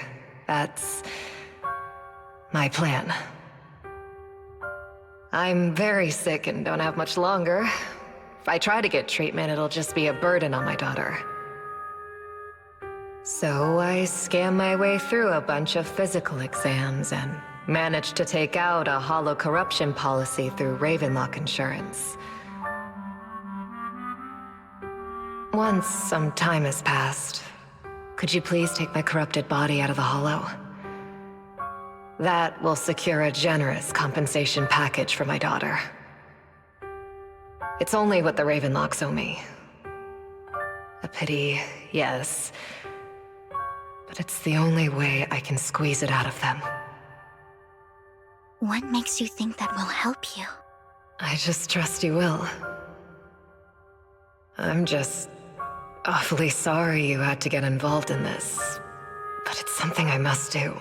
Speaker 9: That's my plan. I'm very sick and don't have much longer. If I try to get treatment, it'll just be a burden on my daughter. So I scam my way through a bunch of physical exams and managed to take out a hollow corruption policy through Ravenlock Insurance. Once some time has passed, could you please take my corrupted body out of the hollow? That will secure a generous compensation package for my daughter. It's only what the Ravenlocks owe me. A pity, yes. But it's the only way I can squeeze it out of them.
Speaker 7: What makes you think that will help you?
Speaker 9: I just trust you will. I'm just awfully sorry you had to get involved in this. But it's something I must do.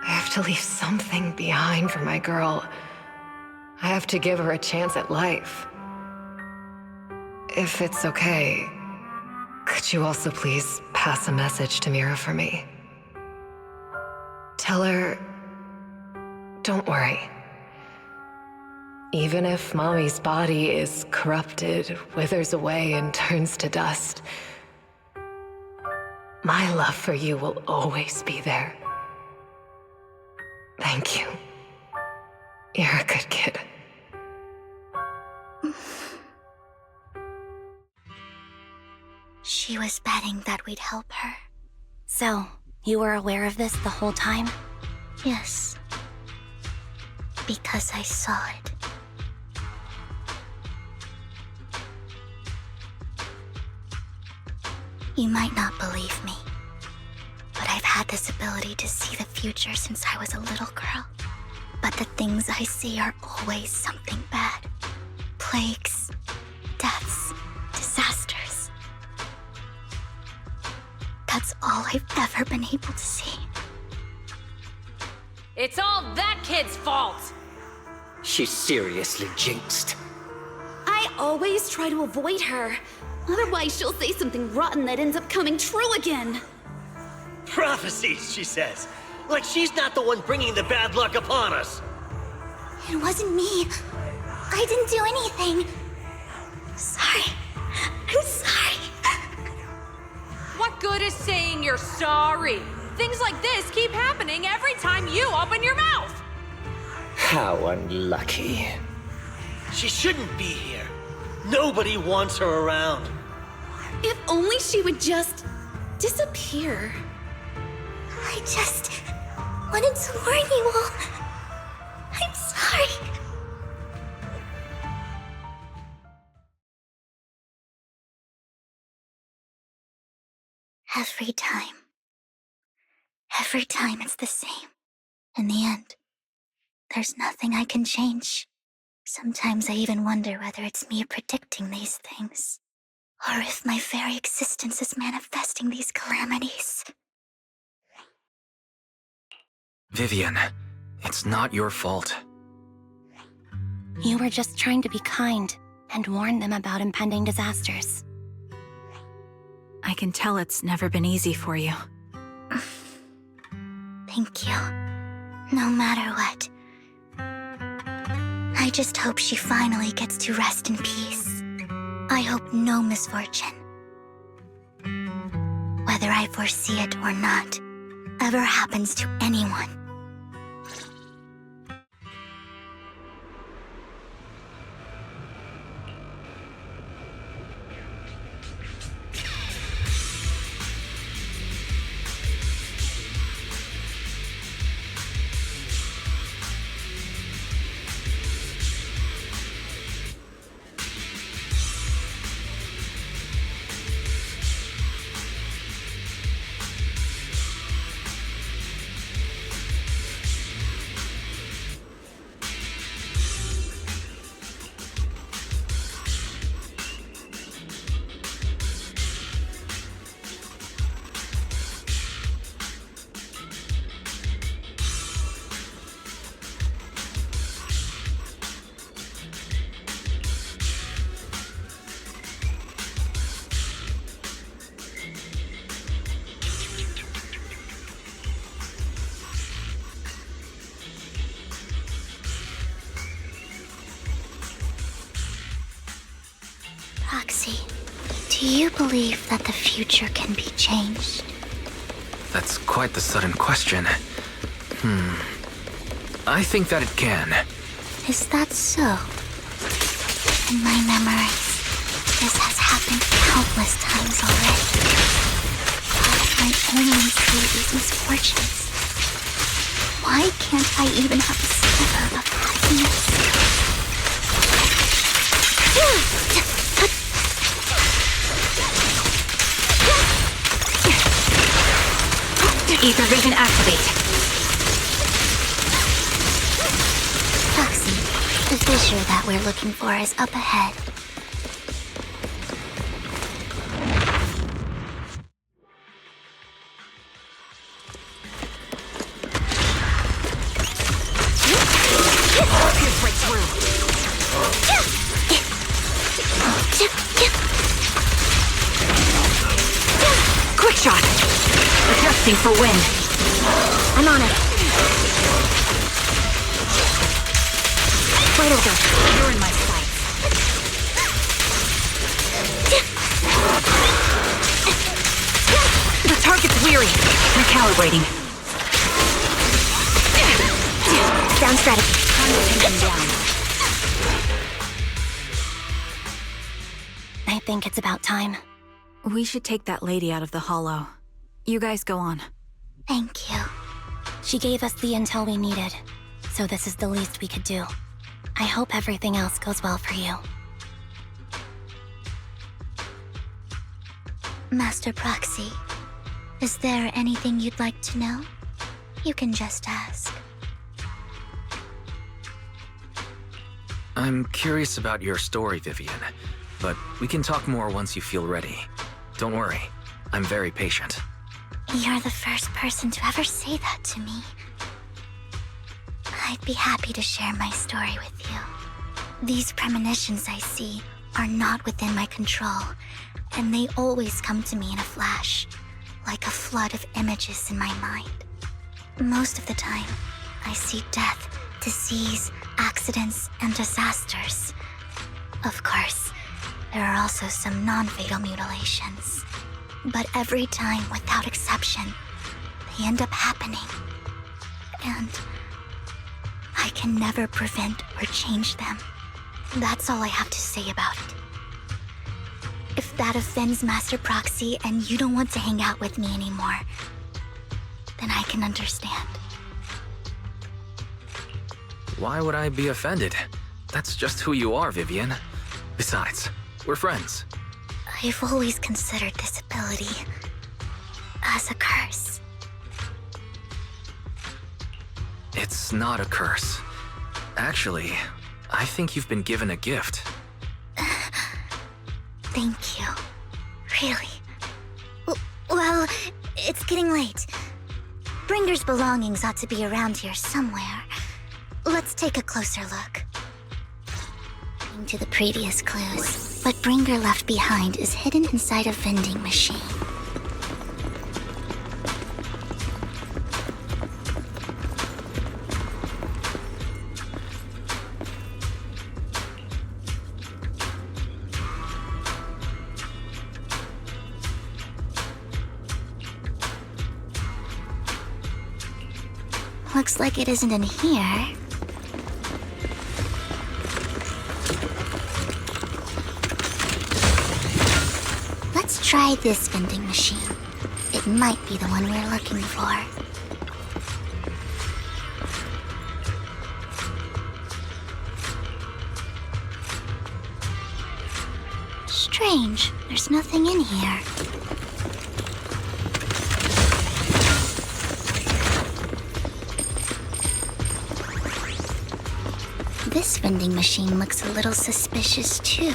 Speaker 9: I have to leave something behind for my girl. I have to give her a chance at life. If it's okay, could you also please pass a message to Mira for me? Tell her, don't worry. Even if Mommy's body is corrupted, withers away, and turns to dust, my love for you will always be there. Thank you. You're a good kid.
Speaker 7: She was betting that we'd help her.
Speaker 8: So, you were aware of this the whole time?
Speaker 7: Yes. Because I saw it. You might not believe me, but I've had this ability to see the future since I was a little girl. But the things I see are always something bad. Plagues, deaths, disasters. That's all I've ever been able to see.
Speaker 21: It's all that kid's fault!
Speaker 14: She's seriously jinxed.
Speaker 19: I always try to avoid her. Otherwise, she'll say something rotten that ends up coming true again.
Speaker 14: Prophecies, she says. Like she's not the one bringing the bad luck upon us.
Speaker 7: It wasn't me. I didn't do anything. Sorry. I'm sorry.
Speaker 21: What good is saying you're sorry? Things like this keep happening every time you open your mouth!
Speaker 14: How unlucky. She shouldn't be here. Nobody wants her around.
Speaker 19: If only she would just disappear.
Speaker 7: I just wanted to warn you all. I'm sorry. Every time. Every time it's the same. In the end, there's nothing I can change. Sometimes I even wonder whether it's me predicting these things, or if my very existence is manifesting these calamities.
Speaker 2: Vivian, it's not your fault.
Speaker 8: You were just trying to be kind and warn them about impending disasters.
Speaker 3: I can tell it's never been easy for you.
Speaker 7: Thank you. No matter what. I just hope she finally gets to rest in peace. I hope no misfortune, whether I foresee it or not, ever happens to anyone. Proxy, do you believe that the future can be changed?
Speaker 2: That's quite the sudden question. I think that it can.
Speaker 7: Is that so? In my memories, this has happened countless times already. How can I only see these misfortunes? Why can't I even have a sliver of happiness?
Speaker 3: Ether vision activate.
Speaker 7: Proxy, the fissure that we're looking for is up ahead.
Speaker 3: Pierce right through. Quick shot. Adjusting for wind.
Speaker 8: I'm on it. Right over.
Speaker 3: You're in my sight. The target's weary. Recalibrating.
Speaker 8: Down strategy.
Speaker 3: Hunting down.
Speaker 8: I think it's about time.
Speaker 3: We should take that lady out of the hollow. You guys go on.
Speaker 7: Thank you.
Speaker 8: She gave us the intel we needed, so this is the least we could do. I hope everything else goes well for you.
Speaker 7: Master Proxy, is there anything you'd like to know? You can just ask.
Speaker 2: I'm curious about your story, Vivian, but we can talk more once you feel ready. Don't worry, I'm very patient.
Speaker 7: You're the first person to ever say that to me. I'd be happy to share my story with you. These premonitions I see are not within my control, and they always come to me in a flash, like a flood of images in my mind. Most of the time, I see death, disease, accidents, and disasters. Of course, there are also some non-fatal mutilations. But every time, without exception, they end up happening. And I can never prevent or change them. That's all I have to say about it. If that offends Master Proxy and you don't want to hang out with me anymore, then I can understand.
Speaker 2: Why would I be offended? That's just who you are, Vivian. Besides, we're friends.
Speaker 7: I've always considered this ability as a curse.
Speaker 2: It's not a curse. Actually, I think you've been given a gift.
Speaker 7: Thank you. Really. Well, it's getting late. Bringer's belongings ought to be around here somewhere. Let's take a closer look. Into the previous clues, what Bringer left behind is hidden inside a vending machine. Looks like it isn't in here. Let's try this vending machine. It might be the one we're looking for. Strange, there's nothing in here. This vending machine looks a little suspicious too.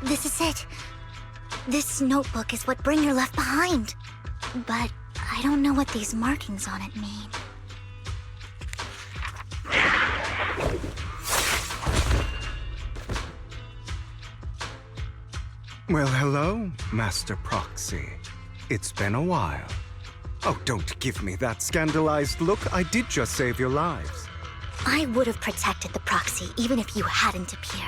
Speaker 7: This is it. This notebook is what Bringer left behind. But I don't know what these markings on it mean.
Speaker 1: Well, hello, Master Proxy. It's been a while. Oh, don't give me that scandalized look. I did just save your lives.
Speaker 7: I would have protected the Proxy even if you hadn't appeared.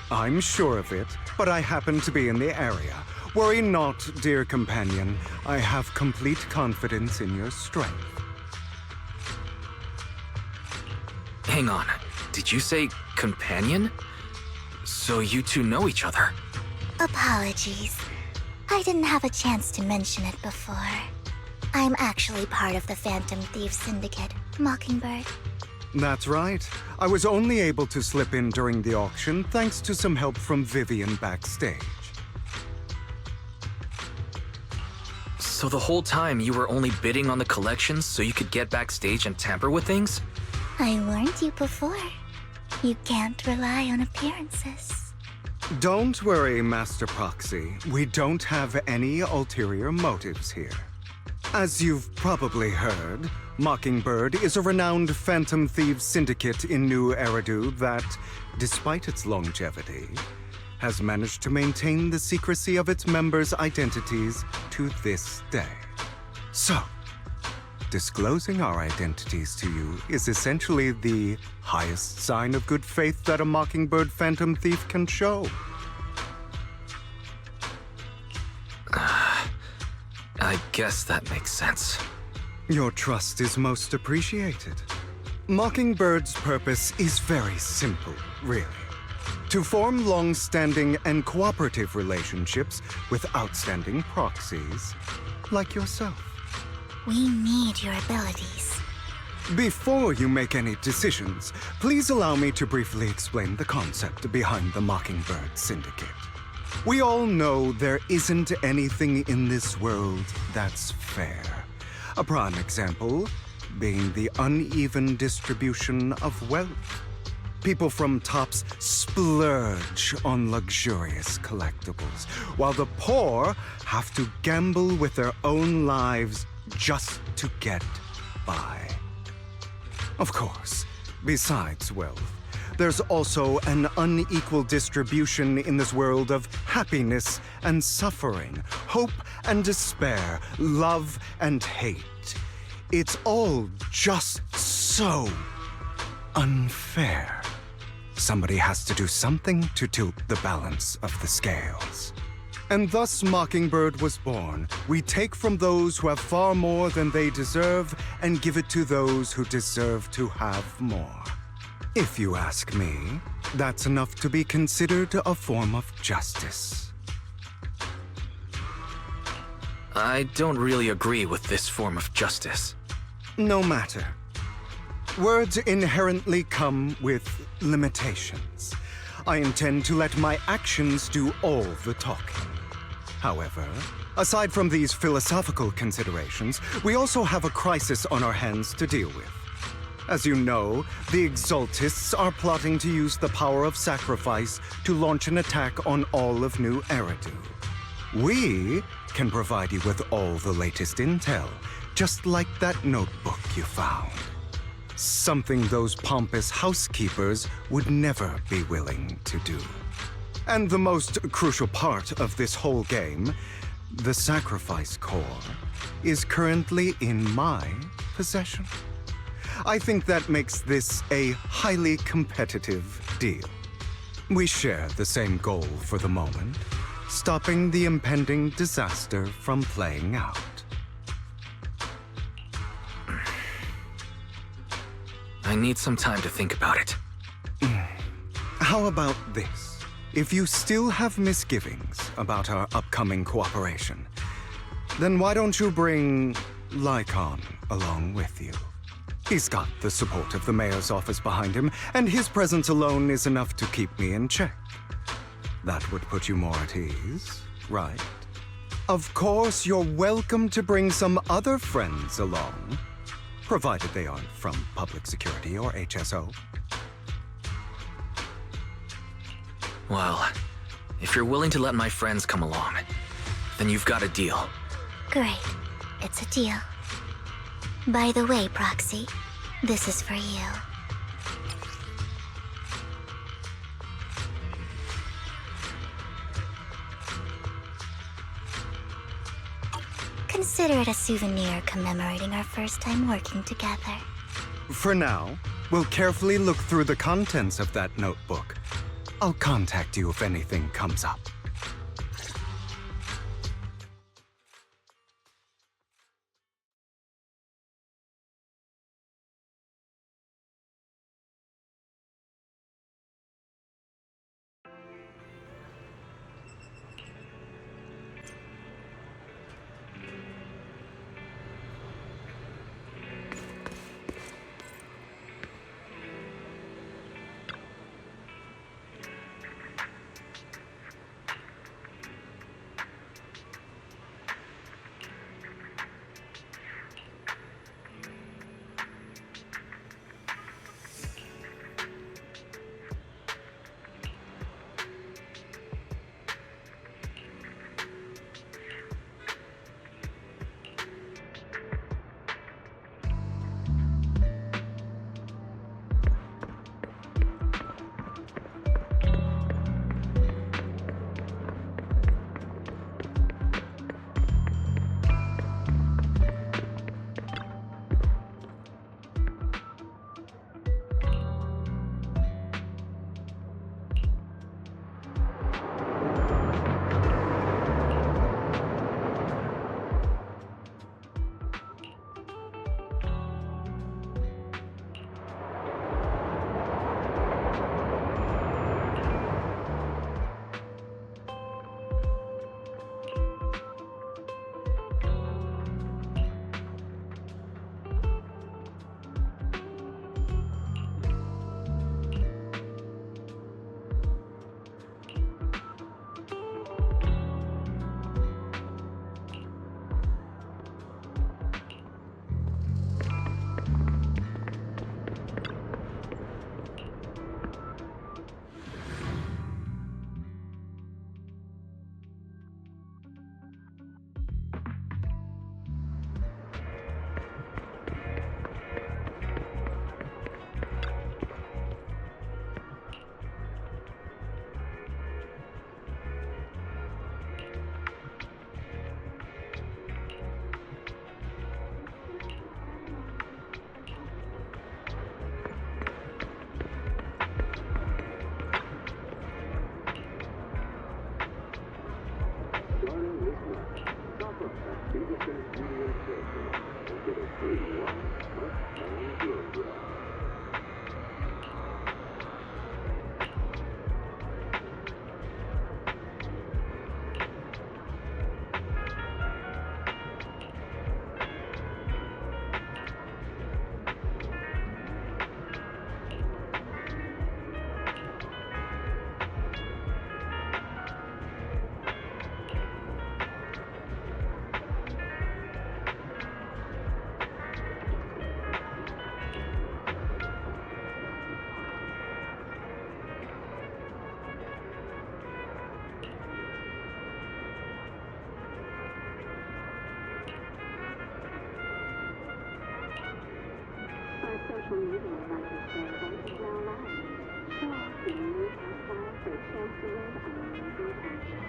Speaker 1: I'm sure of it, but I happen to be in the area. Worry not, dear companion. I have complete confidence in your strength.
Speaker 2: Hang on. Did you say companion? So you two know each other?
Speaker 7: Apologies. I didn't have a chance to mention it before. I'm actually part of the Phantom Thieves Syndicate, Mockingbird.
Speaker 1: That's right. I was only able to slip in during the auction thanks to some help from Vivian backstage.
Speaker 2: So the whole time you were only bidding on the collections so you could get backstage and tamper with things?
Speaker 7: I warned you before. You can't rely on appearances.
Speaker 1: Don't worry, Master Proxy. We don't have any ulterior motives here. As you've probably heard, Mockingbird is a renowned Phantom Thieves syndicate in New Eridu that, despite its longevity, has managed to maintain the secrecy of its members' identities to this day. So, disclosing our identities to you is essentially the highest sign of good faith that a Mockingbird Phantom Thief can show.
Speaker 2: I guess that makes sense.
Speaker 1: Your trust is most appreciated. Mockingbird's purpose is very simple, really. To form long-standing and cooperative relationships with outstanding proxies like yourself.
Speaker 7: We need your abilities.
Speaker 1: Before you make any decisions, please allow me to briefly explain the concept behind the Mockingbird Syndicate. We all know there isn't anything in this world that's fair. A prime example being the uneven distribution of wealth. People from tops splurge on luxurious collectibles, while the poor have to gamble with their own lives just to get by. Of course, besides wealth, there's also an unequal distribution in this world of happiness and suffering, hope and despair, love and hate. It's all just so unfair. Somebody has to do something to tilt the balance of the scales. And thus Mockingbird was born. We take from those who have far more than they deserve and give it to those who deserve to have more. If you ask me, that's enough to be considered a form of justice.
Speaker 2: I don't really agree with this form of justice.
Speaker 1: No matter. Words inherently come with limitations. I intend to let my actions do all the talking. However, aside from these philosophical considerations, we also have a crisis on our hands to deal with. As you know, the Exaltists are plotting to use the power of sacrifice to launch an attack on all of New Eridu. We can provide you with all the latest intel, just like that notebook you found. Something those pompous housekeepers would never be willing to do. And the most crucial part of this whole game, the sacrifice core, is currently in my possession. I think that makes this a highly competitive deal. We share the same goal for the moment, stopping the impending disaster from playing out.
Speaker 2: I need some time to think about it.
Speaker 1: How about this? If you still have misgivings about our upcoming cooperation, then why don't you bring Lycon along with you? He's got the support of the mayor's office behind him, and his presence alone is enough to keep me in check. That would put you more at ease, right? Of course, you're welcome to bring some other friends along, provided they aren't from public security or HSO.
Speaker 2: Well, if you're willing to let my friends come along, then you've got a deal.
Speaker 7: Great. It's a deal. By the way, Proxy, this is for you. Consider it a souvenir commemorating our first time working together.
Speaker 1: For now, we'll carefully look through the contents of that notebook. I'll contact you if anything comes up.
Speaker 4: Social media understand that is now live. Show off your new profile for a chance to win amazing prizes.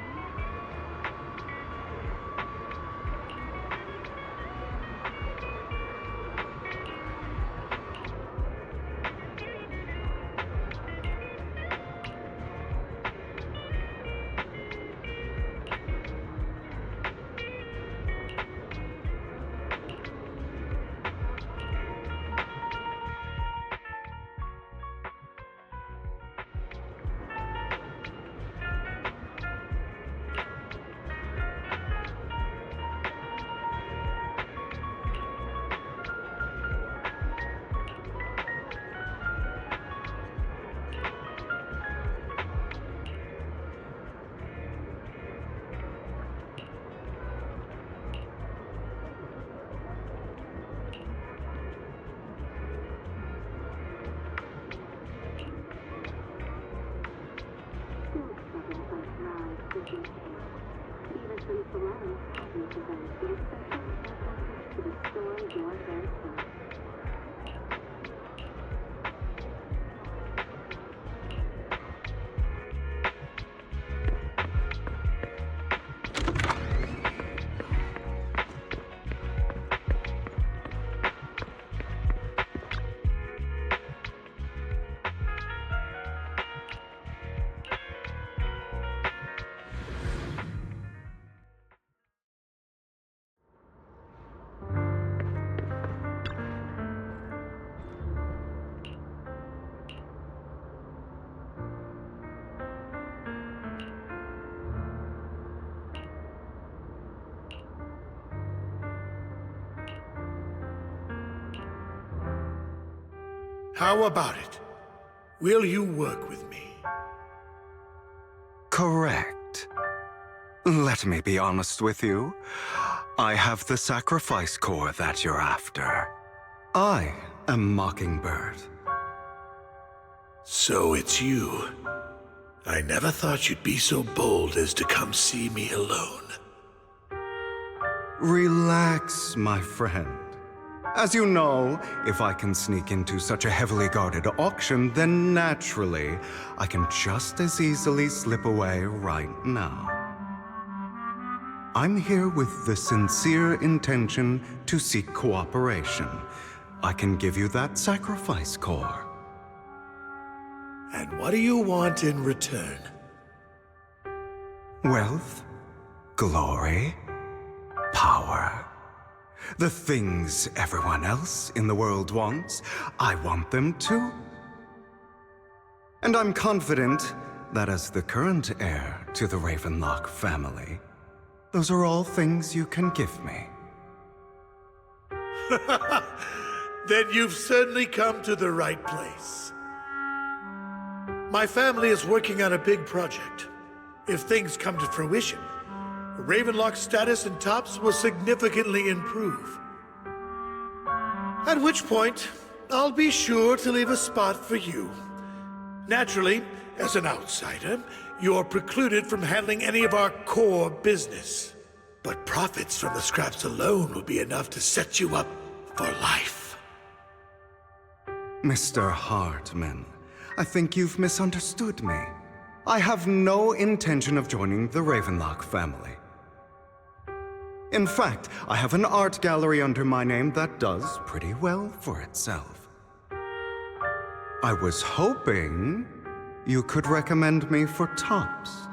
Speaker 12: How about it? Will you work with me?
Speaker 1: Correct. Let me be honest with you. I have the sacrifice core that you're after. I am Mockingbird.
Speaker 12: So it's you. I never thought you'd be so bold as to come see me alone.
Speaker 1: Relax, my friend. As you know, if I can sneak into such a heavily guarded auction, then naturally, I can just as easily slip away right now. I'm here with the sincere intention to seek cooperation. I can give you that sacrifice core.
Speaker 12: And what do you want in return?
Speaker 1: Wealth, glory, power. The things everyone else in the world wants, I want them too. And I'm confident that as the current heir to the Ravenlock family, those are all things you can give me.
Speaker 12: Then you've certainly come to the right place. My family is working on a big project. If things come to fruition, Ravenlock's status in Tops will significantly improve. At which point, I'll be sure to leave a spot for you. Naturally, as an outsider, you're precluded from handling any of our core business. But profits from the scraps alone will be enough to set you up for life.
Speaker 1: Mr. Hartman, I think you've misunderstood me. I have no intention of joining the Ravenlock family. In fact, I have an art gallery under my name that does pretty well for itself. I was hoping you could recommend me for Tops.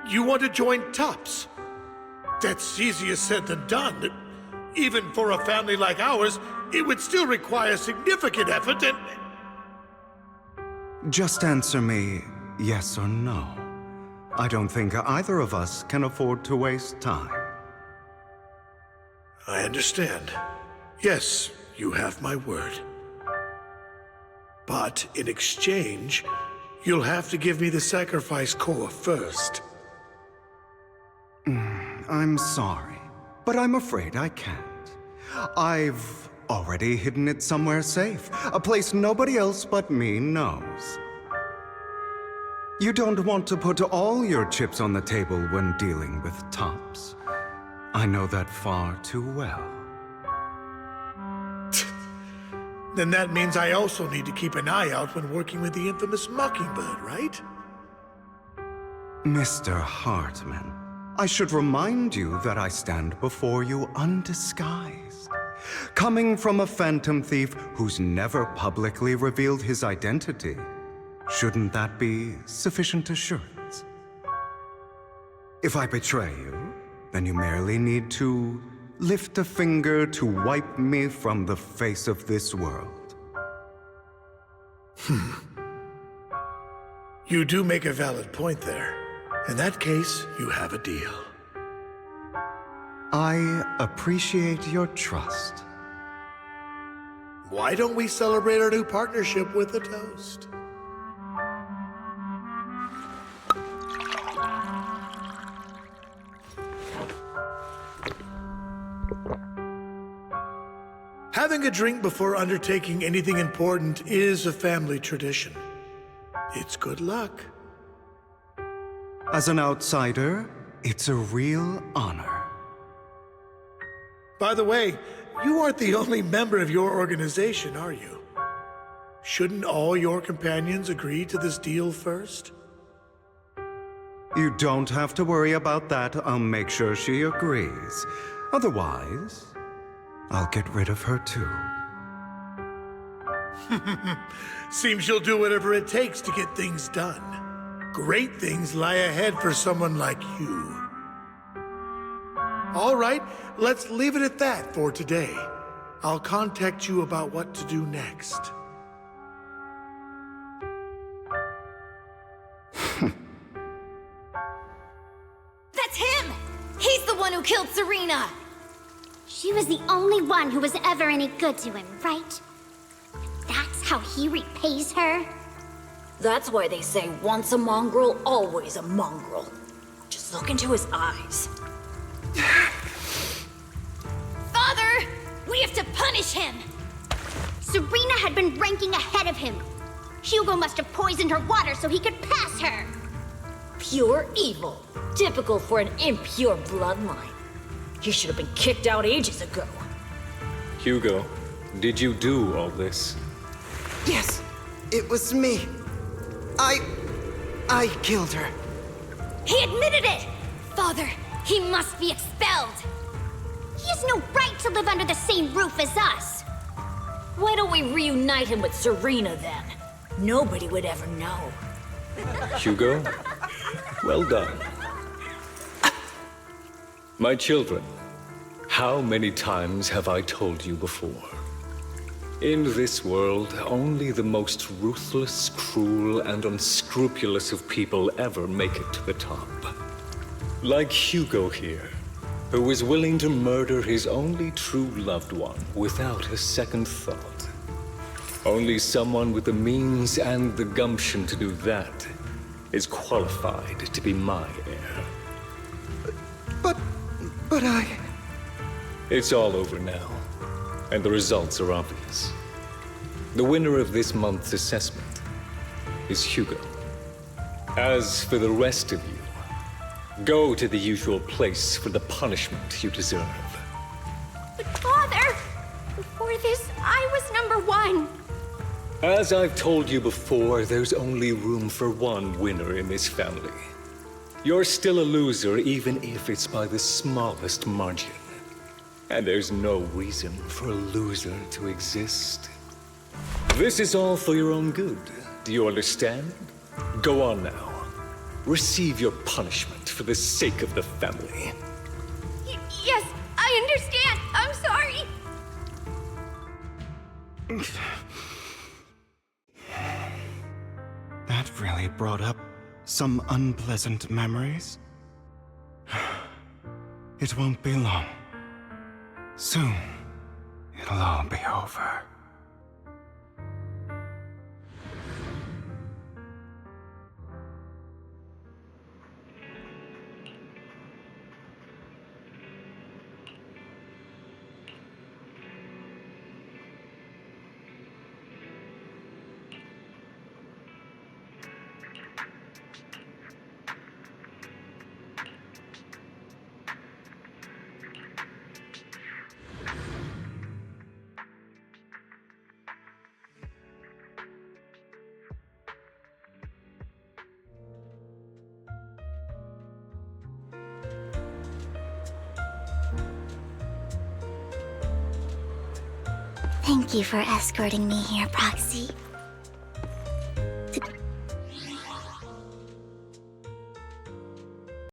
Speaker 12: You want to join Tops? That's easier said than done. Even for a family like ours, it would still require significant effort and...
Speaker 1: Just answer me yes or no. I don't think either of us can afford to waste time.
Speaker 12: I understand. Yes, you have my word. But in exchange, you'll have to give me the sacrifice core first.
Speaker 1: I'm sorry, but I'm afraid I can't. I've already hidden it somewhere safe, a place nobody else but me knows. You don't want to put all your chips on the table when dealing with tops. I know that far too well.
Speaker 12: Then that means I also need to keep an eye out when working with the infamous Mockingbird, right?
Speaker 1: Mr. Hartman, I should remind you that I stand before you undisguised. Coming from a phantom thief who's never publicly revealed his identity, shouldn't that be sufficient assurance? If I betray you, then you merely need to lift a finger to wipe me from the face of this world.
Speaker 12: You do make a valid point there. In that case, you have a deal.
Speaker 1: I appreciate your trust.
Speaker 12: Why don't we celebrate our new partnership with a toast? Having a drink before undertaking anything important is a family tradition. It's good luck.
Speaker 1: As an outsider, it's a real honor.
Speaker 12: By the way, you aren't the only member of your organization, are you? Shouldn't all your companions agree to this deal first?
Speaker 1: You don't have to worry about that. I'll make sure she agrees. Otherwise, I'll get rid of her too.
Speaker 12: Seems you'll do whatever it takes to get things done. Great things lie ahead for someone like you. All right, let's leave it at that for today. I'll contact you about what to do next.
Speaker 11: That's him! He's the one who killed Serena!
Speaker 22: She was the only one who was ever any good to him, right? That's how he repays her?
Speaker 23: That's why they say once a mongrel, always a mongrel. Just look into his eyes.
Speaker 11: Father! We have to punish him!
Speaker 22: Serena had been ranking ahead of him. Hugo must have poisoned her water so he could pass her.
Speaker 23: Pure evil. Typical for an impure bloodline. He should have been kicked out ages ago.
Speaker 24: Hugo, did you do all this?
Speaker 25: Yes, it was me. I killed her.
Speaker 11: He admitted it! Father, he must be expelled!
Speaker 22: He has no right to live under the same roof as us.
Speaker 23: Why don't we reunite him with Serena then? Nobody would ever know.
Speaker 24: Hugo, well done. My children, how many times have I told you before? In this world, only the most ruthless, cruel, and unscrupulous of people ever make it to the top. Like Hugo here, who was willing to murder his only true loved one without a second thought. Only someone with the means and the gumption to do that is qualified to be my heir.
Speaker 25: But I...
Speaker 24: It's all over now, and the results are obvious. The winner of this month's assessment is Hugo. As for the rest of you, go to the usual place for the punishment you deserve.
Speaker 22: But Father, before this, I was number one.
Speaker 24: As I've told you before, there's only room for one winner in this family. You're still a loser, even if it's by the smallest margin. And there's no reason for a loser to exist. This is all for your own good. Do you understand? Go on now. Receive your punishment for the sake of the family.
Speaker 1: brought up some unpleasant memories? It won't be long. Soon, it'll all be over.
Speaker 7: Thank you for escorting me here, Proxy.